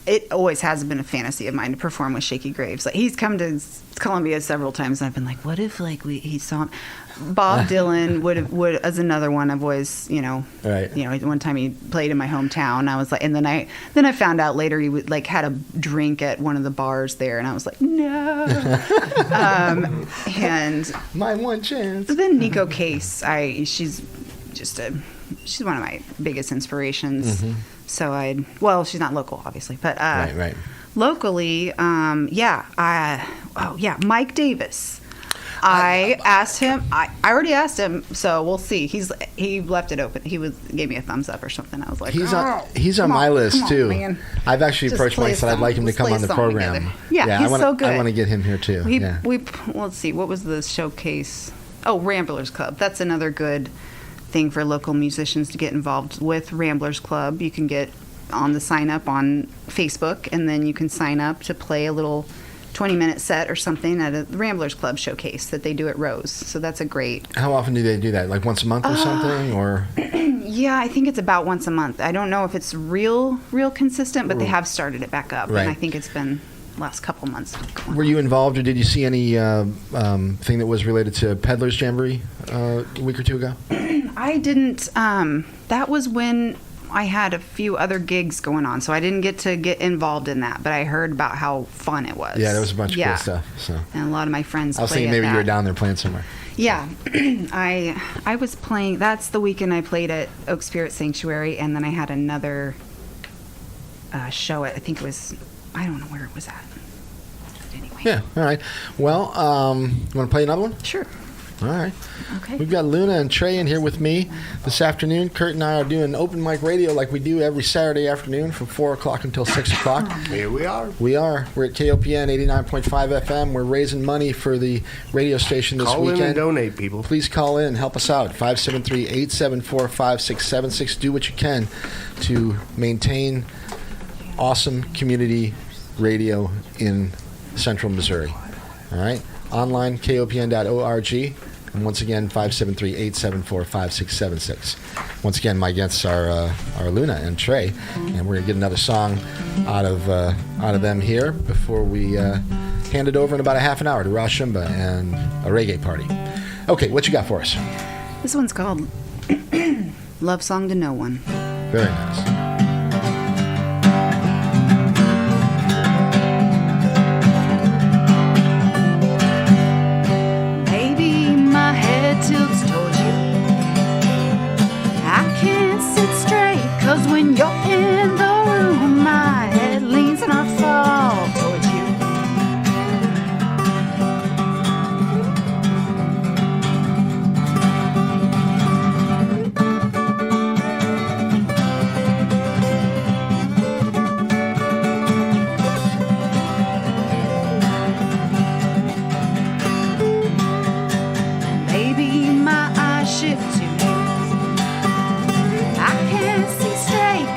it always has been a fantasy of mine to perform with Shaky Graves. Like, he's come to Columbia several times, and I've been like, what if like he saw him? Bob Dylan would as another one. I've always, Right. One time he played in my hometown. I was like, and then I found out later he would like had a drink at one of the bars there, and I was like, no. And my one chance. But then Nico Case, she's one of my biggest inspirations. Mm-hmm. So she's not local, obviously, but right. Locally, Mike Davis. I asked him. I already asked him, so we'll see. He left it open. He gave me a thumbs up or something. I was like, he's on my list too. Man. I've actually approached Mike, said I'd like him to come on the program. Together. Yeah, he's so good. I want to get him here too. Let's see. What was the showcase? Oh, Ramblers Club. That's another good thing for local musicians to get involved with. Ramblers Club. You can get on the sign up on Facebook, and then you can sign up to play a little 20-minute set or something at a Ramblers Club showcase that they do at Rose. So that's a great... How often do they do that? Like once a month or something? Or yeah, I think it's about once a month. I don't know if it's real consistent, but they have started it back up. Right. And I think it's been last couple months. Were you involved, or did you see any thing that was related to Peddler's Jamboree a week or two ago? I didn't. That was when I had a few other gigs going on, so I didn't get to get involved in that, but I heard about how fun it was. Yeah, there was a bunch of cool stuff. So. And a lot of my friends I was thinking maybe you were down there playing somewhere. Yeah. I was playing, that's the weekend I played at Oak Spirit Sanctuary, and then I had another show at, I think it was, I don't know where it was at. But anyway. Yeah, all right. Well, you want to play another one? Sure. All right. Okay. We've got Luna and Trey in here with me this afternoon. Kurt and I are doing open mic radio like we do every Saturday afternoon from 4 o'clock until 6 o'clock. Here we are. We are. We're at KOPN 89.5 FM. We're raising money for the radio station this weekend. Call in and donate, people. Please call in and help us out. 573-874-5676. Do what you can to maintain awesome community radio in central Missouri. All right? Online, kopn.org. And once again, 573-874-5676. Once again, my guests are Luna and Trey, and we're gonna get another song out of them here before we hand it over in about a half an hour to Ross Shumba and a reggae party. Okay, what you got for us? This one's called Love Song to No One. Very nice. Tilts towards you. I can't sit straight, 'cause when you're in the room, my head leans and I fall towards you. Shift to you. I can't see straight.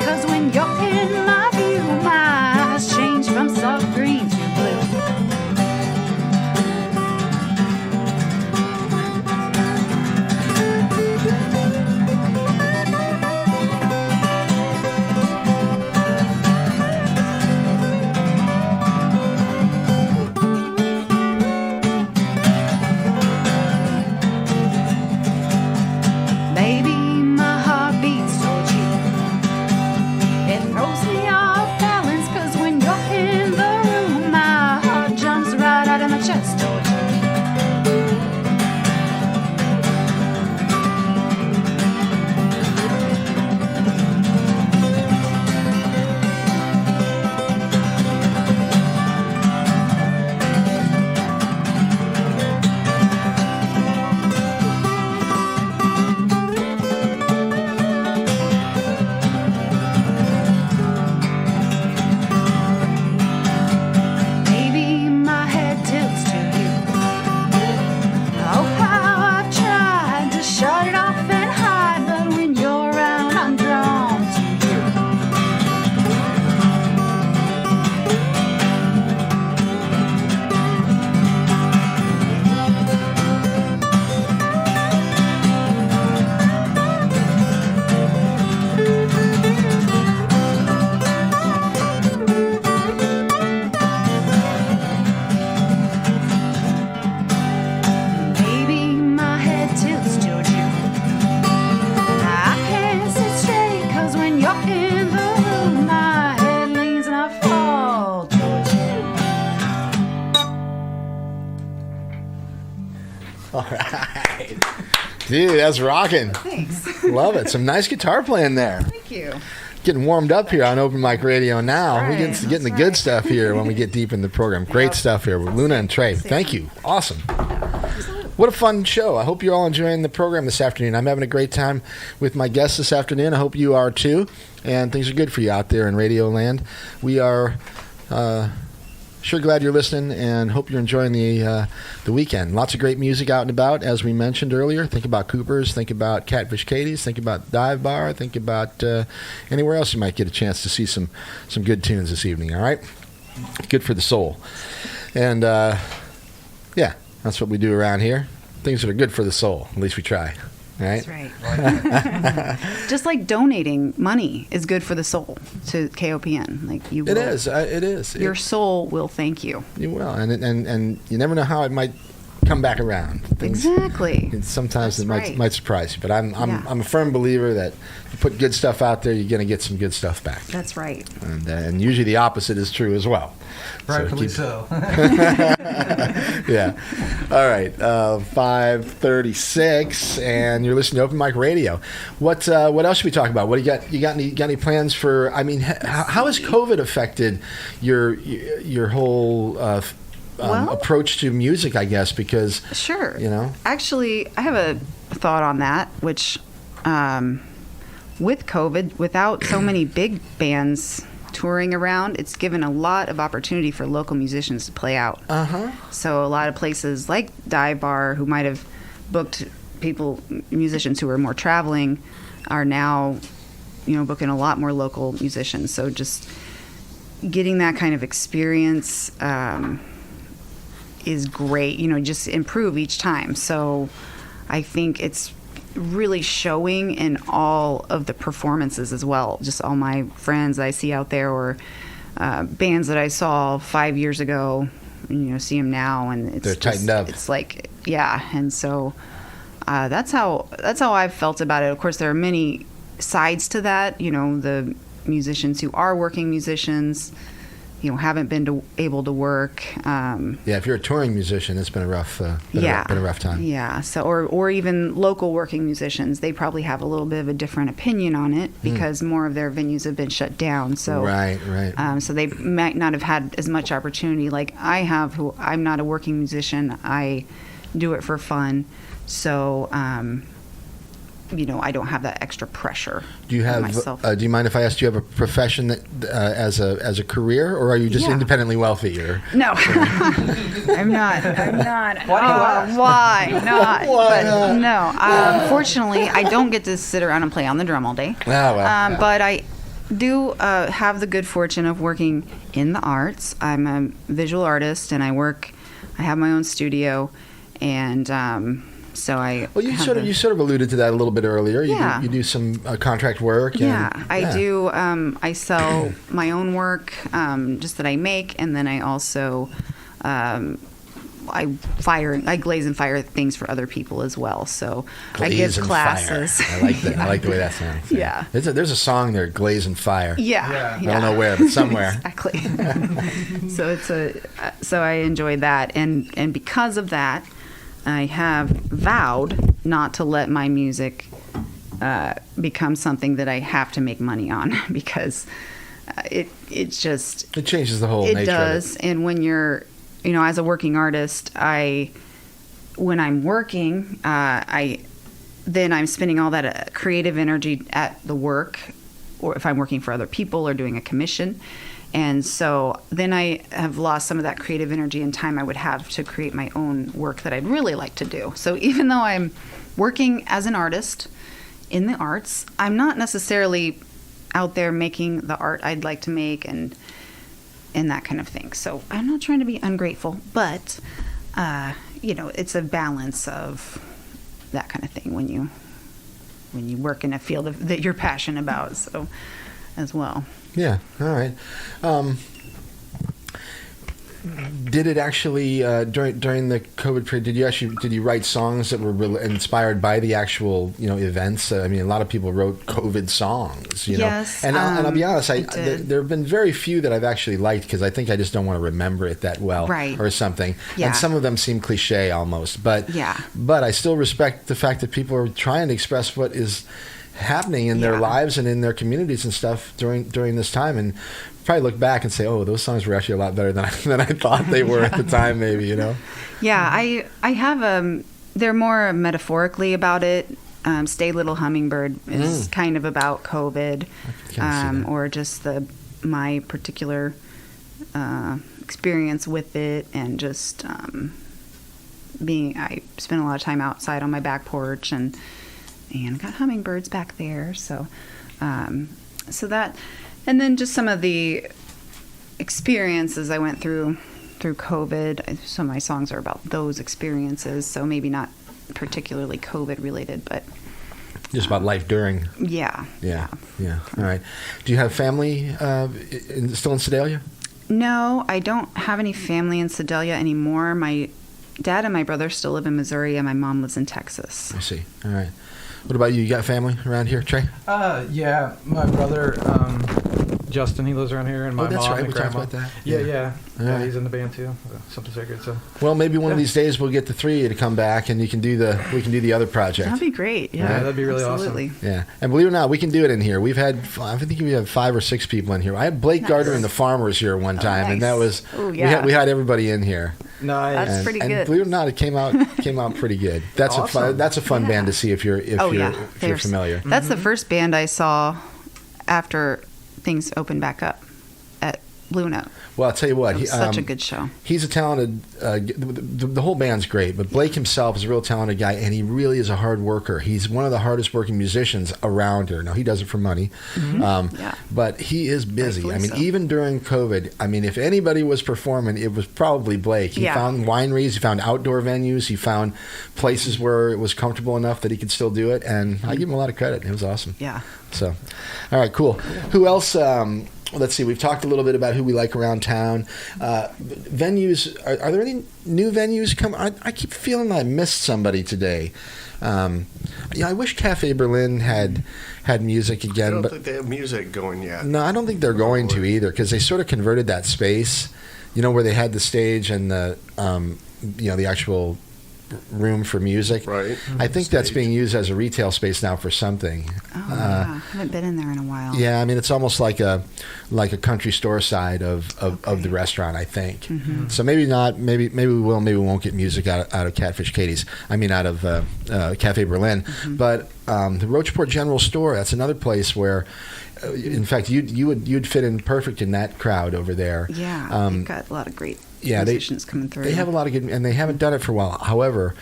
Dude, that's rocking. Thanks. Love it. Some nice guitar playing there. Thank you. Getting warmed up here on Open Mic Radio now. That's We're right. getting the good stuff here when we get deep in the program. Great stuff here with Luna and Trey. Thank you. Awesome. What a fun show. I hope you're all enjoying the program this afternoon. I'm having a great time with my guests this afternoon. I hope you are too. And things are good for you out there in Radio Land. We are sure glad you're listening and hope you're enjoying the weekend. Lots of great music out and about, as we mentioned earlier. Think about Cooper's, think about Catfish Katie's, think about Dive Bar, think about anywhere else you might get a chance to see some good tunes this evening, all right? Good for the soul. And, yeah, that's what we do around here. Things that are good for the soul. At least we try. Right? That's right. Just like donating money is good for the soul to KOPN. Like you will, It is. Your soul will thank you. You will. And you never know how it might come back around. Exactly. Sometimes That's it right. might surprise you. But I'm a firm believer that you put good stuff out there, you're going to get some good stuff back. That's right. And usually the opposite is true as well. Rightfully so. Yeah. All right. 5:36, and you're listening to Open Mic Radio. What else should we talk about? What do you got? You got any plans for? I mean, how has COVID affected your whole approach to music? I guess because Sure. you know. Actually, I have a thought on that, which with COVID, without so many big bands touring around, it's given a lot of opportunity for local musicians to play out. So a lot of places like Dive Bar, who might have booked musicians who are more traveling, are now, booking a lot more local musicians. So just getting that kind of experience is great. Just improve each time. So I think it's really showing in all of the performances as well. Just all my friends I see out there, or bands that I saw 5 years ago, see them now, and it's they're tightened up. It's like, yeah, and so that's how I've felt about it. Of course, there are many sides to that. The musicians who are working musicians, haven't been able to work. If you're a touring musician, it's been a rough, been a rough time. Yeah. So, or even local working musicians, they probably have a little bit of a different opinion on it because more of their venues have been shut down. So, right. So they might not have had as much opportunity like I have. Who I'm not a working musician. I do it for fun. So, I don't have that extra pressure. Do you have? myself. Do you mind if I ask? Do you have a profession that as a career, or are you just independently wealthy? Or No, I'm not. Why? Why not? Why but not? no, fortunately, I don't get to sit around and play on the drum all day. But I do have the good fortune of working in the arts. I'm a visual artist, and I have my own studio, and so I. Well, you sort of alluded to that a little bit earlier. You do some contract work. I do. I sell my own work, just that I make, and then I also I glaze and fire things for other people as well. So I give classes. I like that. I like the way that sounds. Yeah. There's a song there, Glaze and Fire. Yeah. I don't know where, but somewhere. Exactly. So I enjoy that, and because of that, I have vowed not to let my music become something that I have to make money on because it changes the whole nature it does. of it. And when you're, as a working artist, when I'm working, then I'm spending all that creative energy at the work, or if I'm working for other people or doing a commission. And so then I have lost some of that creative energy and time I would have to create my own work that I'd really like to do. So even though I'm working as an artist in the arts, I'm not necessarily out there making the art I'd like to make and that kind of thing. So I'm not trying to be ungrateful, but it's a balance of that kind of thing when you work in a field that you're passionate about. So as well. Yeah. All right. Did it actually during the COVID period? Did you write songs that were inspired by the actual events? I mean, a lot of people wrote COVID songs. Yes, and I'll be honest, there have been very few that I've actually liked because I think I just don't want to remember it that well, right. or something. Yeah. And some of them seem cliche almost, but I still respect the fact that people are trying to express what is happening in their lives and in their communities and stuff during this time, and probably look back and say, oh, those songs were actually a lot better than I thought they were at the time, maybe, Yeah, I have they're more metaphorically about it. Stay Little Hummingbird is kind of about COVID, or just my particular experience with it, and just I spent a lot of time outside on my back porch and got hummingbirds back there, so that. And then just some of the experiences I went through COVID. Some of my songs are about those experiences, so maybe not particularly COVID related, but just about life during. Yeah. All right. Do you have family still in Sedalia? No, I don't have any family in Sedalia anymore. My dad and my brother still live in Missouri, and my mom lives in Texas. I see. All right. What about you? You got family around here, Trey? Yeah, my brother, Justin, he lives around here, and my that's mom right. and We grandma. talked about that. Yeah, he's in the band too. Something Sacred. So. Well, maybe one of these days we'll get the three of you to come back, and we can do the other project. That'd be great. Yeah, that'd be really absolutely. awesome. Yeah, and believe it or not, we can do it in here. I think we have 5 or 6 people in here. I had Blake Gardner and the Farmers here one time, and that was we had everybody in here. Nice. That's pretty good. And believe it or not, it came out pretty good. That's awesome. That's a fun band to see if you're familiar. That's the first band I saw after things opened back up at Luna. Well, I'll tell you what. It was such a good show. He's a talented. The whole band's great, but Blake himself is a real talented guy, and he really is a hard worker. He's one of the hardest working musicians around here. Now, he does it for money, but he is busy. Even during COVID, if anybody was performing, it was probably Blake. He found wineries, he found outdoor venues, he found places where it was comfortable enough that he could still do it, and I give him a lot of credit. It was awesome. Yeah. So, all right, cool. Who else? Let's see. We've talked a little bit about who we like around town. Venues. Are there any new venues come? I keep feeling I missed somebody today. I wish Cafe Berlin had music again. I don't think they have music going yet. No, I don't think they're going to either, because they sort of converted that space, where they had the stage and the the actual room for music. Right. I think that's being used as a retail space now for something. Oh, yeah. I haven't been in there in a while. Yeah, it's almost like a country store side of the restaurant, I think. Mm-hmm. So maybe not. Maybe we will. Maybe we won't get music out of Catfish Katie's. Out of Cafe Berlin. Mm-hmm. But the Rocheport General Store. That's another place where, in fact, you'd fit in perfect in that crowd over there. Yeah, they've got a lot of great musicians coming through. They have a lot of good, and they haven't done it for a while. However,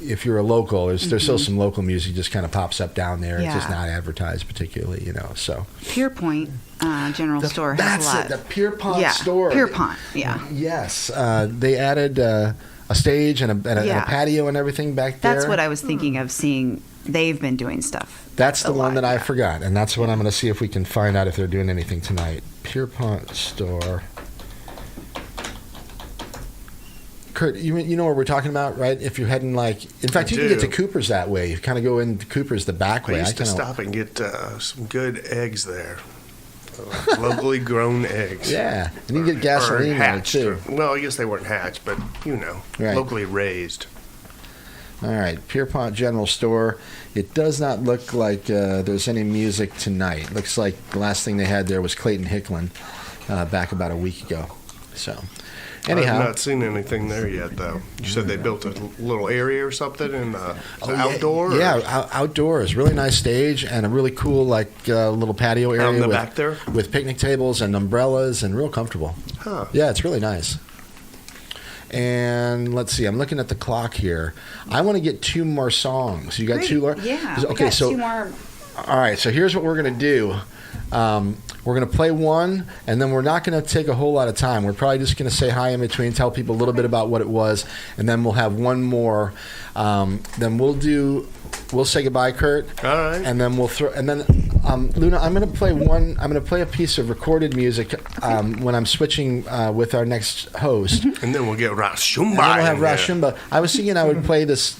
if you're a local, there's still some local music just kind of pops up down there. Yeah. It's just not advertised particularly, So Pierpont General Store has a lot. That's it. The Pierpont store. Pierpont. Yeah. Yes, they added a stage and a patio and everything back there. That's what I was thinking of seeing. They've been doing stuff. That's the one that I forgot, and that's what I'm going to see if we can find out if they're doing anything tonight. Pierpont store. Kurt, you know where we're talking about, right? If you're heading in fact, you can get to Cooper's that way. You kind of go into Cooper's the back way. I used to stop and get some good eggs there. Locally grown eggs. Yeah, and you can get gasoline there too. Well, I guess they weren't hatched, but locally raised. All right, Pierpont General Store. It does not look like there's any music tonight. Looks like the last thing they had there was Clayton Hicklin back about a week ago. So, anyhow. I've not seen anything there yet, though. You said they built a little area or something in outdoor? Yeah, outdoors. Really nice stage and a really cool little patio area out in the back there? With picnic tables and umbrellas and real comfortable. Huh. Yeah, it's really nice. And let's see, I'm looking at the clock here. I want to get 2 more songs. You got Great. 2 more? Yeah. Okay, so 2 more. All right, so here's what we're going to do. We're going to play one, and then we're not going to take a whole lot of time. We're probably just going to say hi in between, tell people a little bit about what it was, and then we'll have one more. Then we'll say goodbye, Kurt. All right. And then we'll throw, and then Luna, I'm going to play a piece of recorded music when I'm switching with our next host. And then we'll get Rashumba. And then we'll have Rashumba. I was thinking I would play this.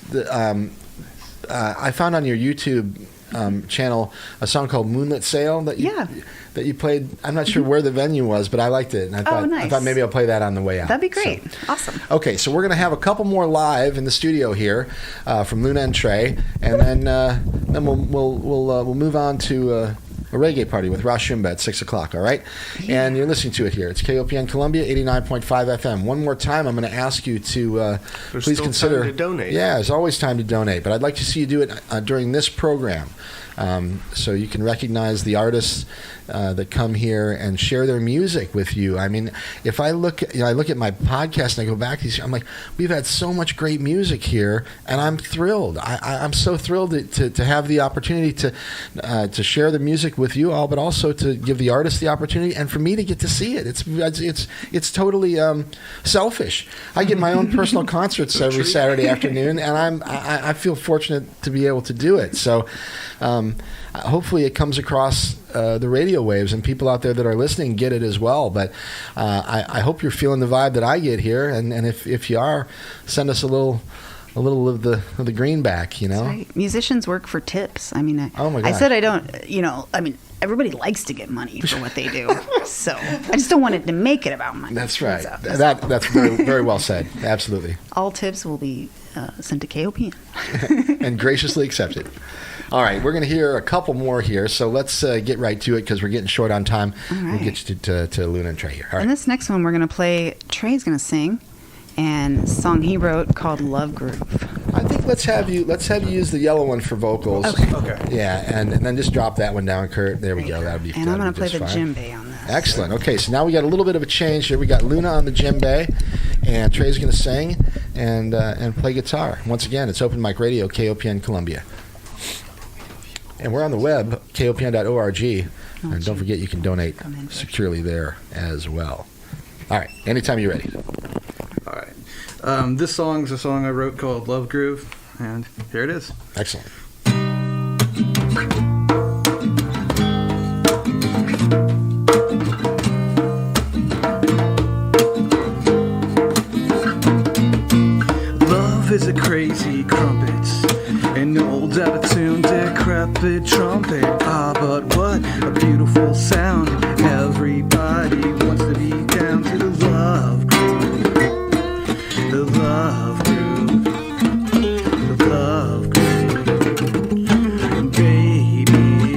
I found on your YouTube channel a song called Moonlit Sail that you played. I'm not sure where the venue was, but I liked it, and I thought maybe I'll play that on the way out. That'd be great. So, awesome. Okay, so we're going to have a couple more live in the studio here from Luna and Trey, and then we'll move on to a reggae party with Rashumba at 6 o'clock. All right, and you're listening to it here. It's KOPN Columbia 89.5 FM. One more time, I'm going to ask you to please consider time to donate. Yeah, there's always time to donate, but I'd like to see you do it during this program. So you can recognize the artists that come here and share their music with you. I mean, if I look at my podcast and I go back, I'm like, we've had so much great music here, and I'm thrilled. I'm so thrilled to have the opportunity to share the music with you all, but also to give the artists the opportunity, and for me to get to see it. It's totally selfish. I get my own personal concerts every Saturday afternoon, and I feel fortunate to be able to do it. So. Hopefully it comes across the radio waves and people out there that are listening get it as well. But I hope you're feeling the vibe that I get here. And if you are, send us a little of the greenback, you know. That's right. Musicians work for tips. I mean, oh my gosh. I said I don't, I mean, everybody likes to get money for what they do. So I just don't want it to make it about money. That's right. So, that's very, very well said. Absolutely. All tips will be sent to KOPN. And graciously accepted. All right, we're going to hear a couple more here, so let's get right to it because we're getting short on time. All right. We'll get you to Luna and Trey here. All right. And this next one we're going to play, Trey's going to sing, and a song he wrote called Love Groove. I think let's have you use the yellow one for vocals. Okay. Yeah, and then just drop that one down, Kurt. There we go. That'd be. And I'm going to play the fine. djembe on this. Excellent. Okay, so now we got a little bit of a change here. We got Luna on the djembe, and Trey's going to sing and play guitar. Once again, it's Open Mic Radio, KOPN Columbia. And we're on the web, kopn.org. And don't forget you can donate securely there as well. All right, anytime you're ready. All right. This song's a song I wrote called Love Groove, and here it is. Excellent. Love is a crazy crumpet, an old out-of-tune decrepit trumpet. Ah, but what a beautiful sound. Everybody wants to be down to the love groove. The love groove. The love groove. Baby.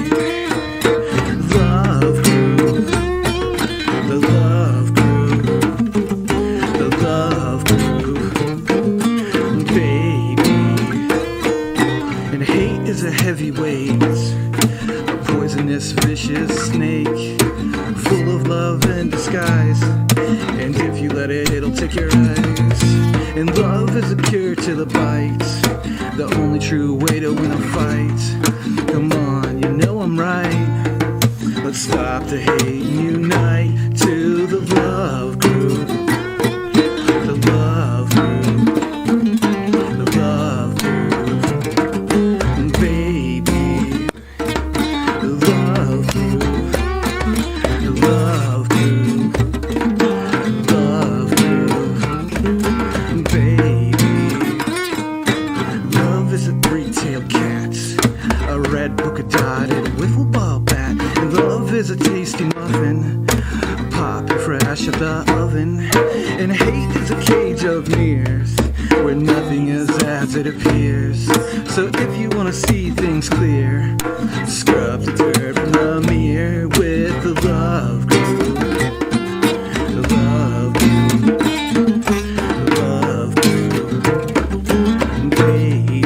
Love groove. The love groove. The love groove. Baby. And hate is a heavy weight, a poisonous, vicious snake, full of love and disguise. And if you let it, it'll take your eyes. And love is a cure to the bite, the only true way to win a fight. Come on, you know I'm right. Let's stop the hate and unite to the love groove. The love groove. The love groove. Baby. The love groove. The love groove. Love groove. Baby. Love is a three-tailed cat, a red polka-dotted wiffle ball bat. And love is a tasty muffin, popping fresh out the oven. And hate is a cage of mirrors, where nothing is as it appears. So if you want to see things clear, scrub the dirt from the mirror with the love groove. The love groove. The love groove. Baby.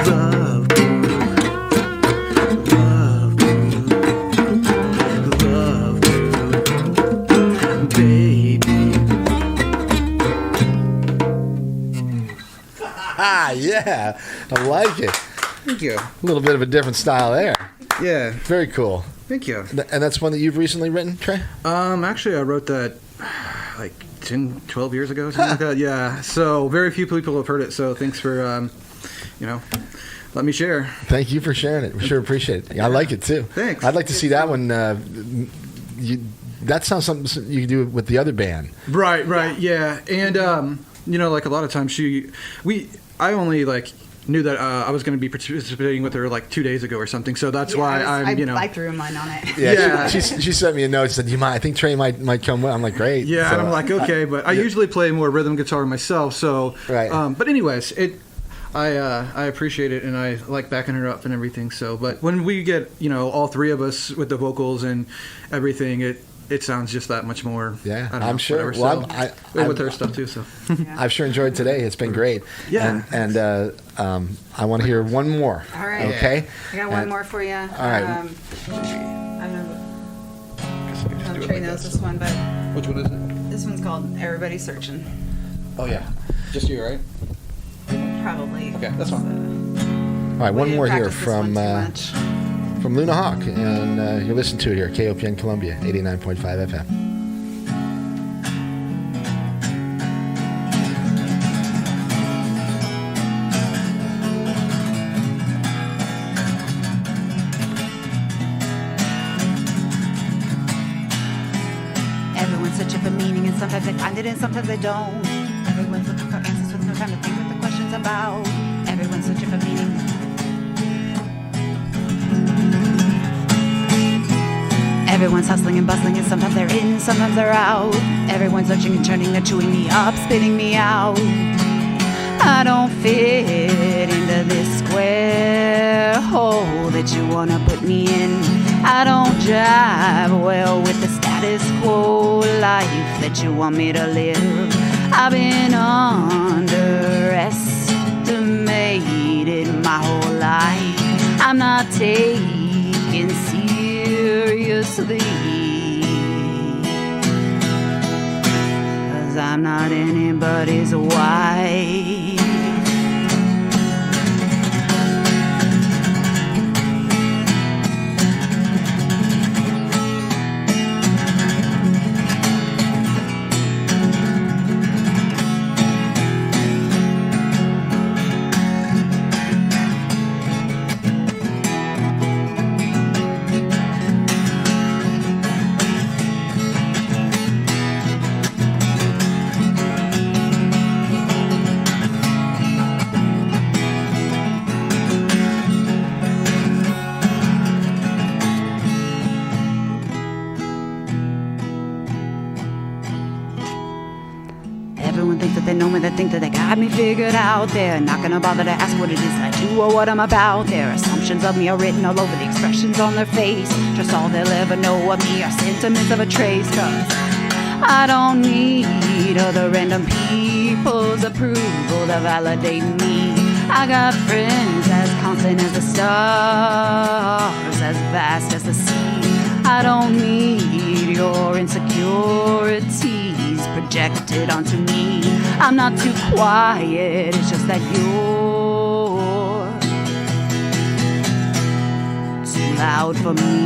Love groove. Love groove. The love groove. Baby. Ah, yeah. I like it. Thank you. A little bit of a different style there. Yeah. Very cool. Thank you. And that's one that you've recently written, Trey? Actually, I wrote that like 10, 12 years ago, something like that. Yeah. So very few people have heard it. So thanks for, let me share. Thank you for sharing it. We sure appreciate it. I like it too. Thanks. I'd like to see that one. That sounds something you can do with the other band. Right, yeah. And like a lot of times I only like knew that I was going to be participating with her like 2 days ago or something. So that's why I threw mine on it. Yeah. She sent me a note. She said, "You might? I think Trey might come with." I'm like, "Great." Yeah, So, and I'm like, okay, but I usually play more rhythm guitar myself. So, right. But anyways, I appreciate it, and I like backing her up and everything. So, but when we get all three of us with the vocals and everything, it sounds just that much more. Yeah, I don't know, I'm sure. whatever. Well, with her stuff too. So I've sure enjoyed today. It's been great. Yeah. And I want to hear one more. All right. Okay. I got one more for you. All right. I don't know. Trey knows this one, but which one is it? this one's called "Everybody's Searching." Oh yeah, just you, right? Probably. Okay, that's fine. All right, one We more didn't here practice this one from too much. Luna Hawk, and you listen to it here, KOPN Columbia, 89.5 FM. Everyone's searching for meaning, and sometimes they find it, and sometimes they don't. Everyone's looking for answers with no time to think what the question's about. Everyone's searching for meaning. Everyone's hustling and bustling, and sometimes they're in, sometimes they're out. Everyone's searching and turning, they're chewing me up, spitting me out. I don't fit into this square hole that you wanna put me in. I don't jive well with the status quo life that you want me to live. I've been underestimated my whole life. I'm not taken seriously, 'cause I'm not anybody's wife. Everyone thinks that they know me, they think that they got me figured out. They're not gonna bother to ask what it is I do or what I'm about. Their assumptions of me are written all over the expressions on their face. Just all they'll ever know of me are sentiments of a trace. 'Cause I don't need other random people's approval to validate me. I got friends as constant as the stars, as vast as the sea. I don't need your insecurities projected onto me. I'm not too quiet, it's just that you're too loud for me.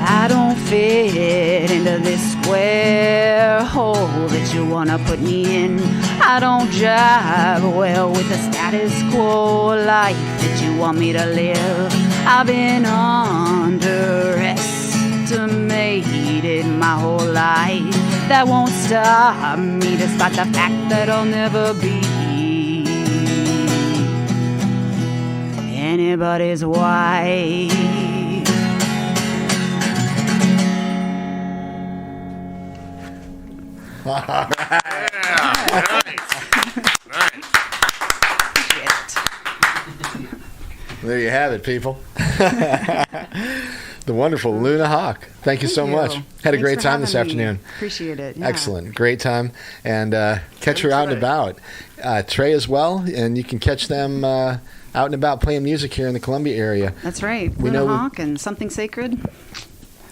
I don't fit into this square hole that you wanna put me in. I don't jive well with the status quo life that you want me to live. I've been underestimated my whole life. That won't stop me despite the fact that I'll never be anybody's wife. There you have it, people. The wonderful Luna Hawk. Thank you so much. Had a great time this afternoon. Appreciate it. Yeah. Excellent. Great time. And catch her out and about. Trey as well. And you can catch them out and about playing music here in the Columbia area. That's right. We Luna know Hawk and Something Sacred.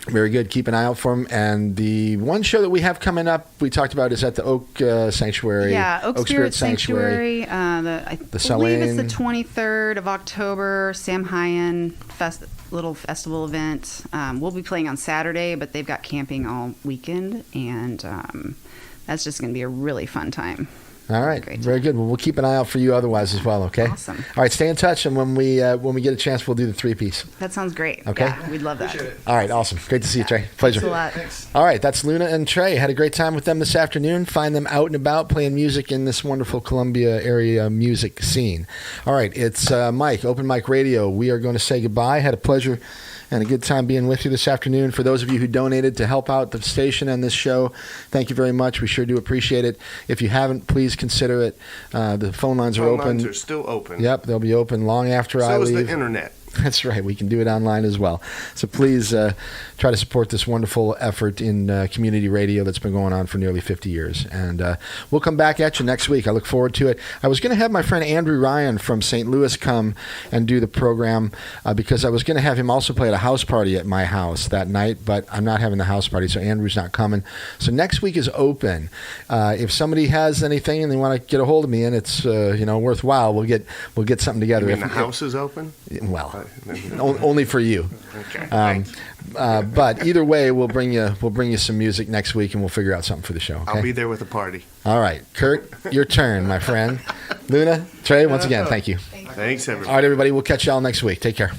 Very good. Keep an eye out for them. And the one show that we have coming up, we talked about, is at the Oak Sanctuary. Yeah, Oak Spirit Sanctuary. I believe it's the 23rd of October. Sam Hyen little festival event. We'll be playing on Saturday, but they've got camping all weekend, and that's just going to be a really fun time. All right, very good. Well, we'll keep an eye out for you otherwise as well, okay? Awesome. All right, stay in touch, and when we get a chance, we'll do the 3-piece. That sounds great. Okay? Yeah, we'd love that. All right, awesome. Great to see you, Trey. Pleasure. Thanks a lot. Thanks. All right, that's Luna and Trey. Had a great time with them this afternoon. Find them out and about playing music in this wonderful Columbia area music scene. All right, it's Mike, Open Mic Radio. We are going to say goodbye. Had a pleasure and a good time being with you this afternoon. For those of you who donated to help out the station and this show, thank you very much. We sure do appreciate it. If you haven't, please consider it. The phone lines are open. Phone lines are still open. Yep, they'll be open long after I leave. So is the internet. That's right. We can do it online as well. So please try to support this wonderful effort in community radio that's been going on for nearly 50 years. And we'll come back at you next week. I look forward to it. I was going to have my friend Andrew Ryan from St. Louis come and do the program because I was going to have him also play at a house party at my house that night, but I'm not having the house party, so Andrew's not coming. So next week is open. If somebody has anything and they want to get a hold of me and it's worthwhile, we'll get something together. You mean the house is open? Well, only for you. Okay. But either way, we'll bring you some music next week, and we'll figure out something for the show. Okay? I'll be there with a party. All right, Kurt, your turn, my friend. Luna, Trey, once again, thank you. Thanks, everybody. All right, everybody, we'll catch y'all next week. Take care.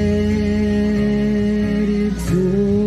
Headed toward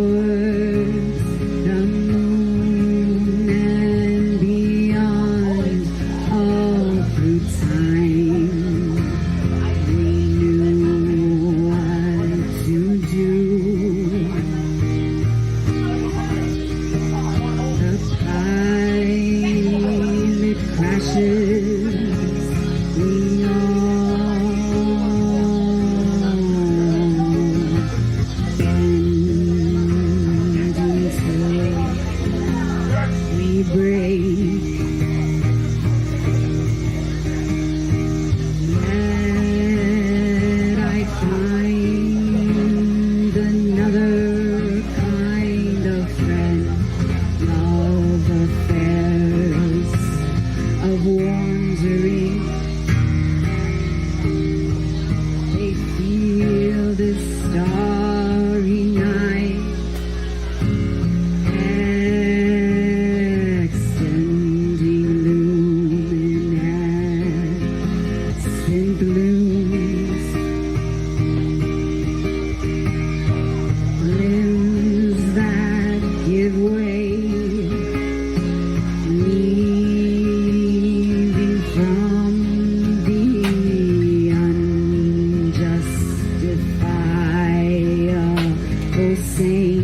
same.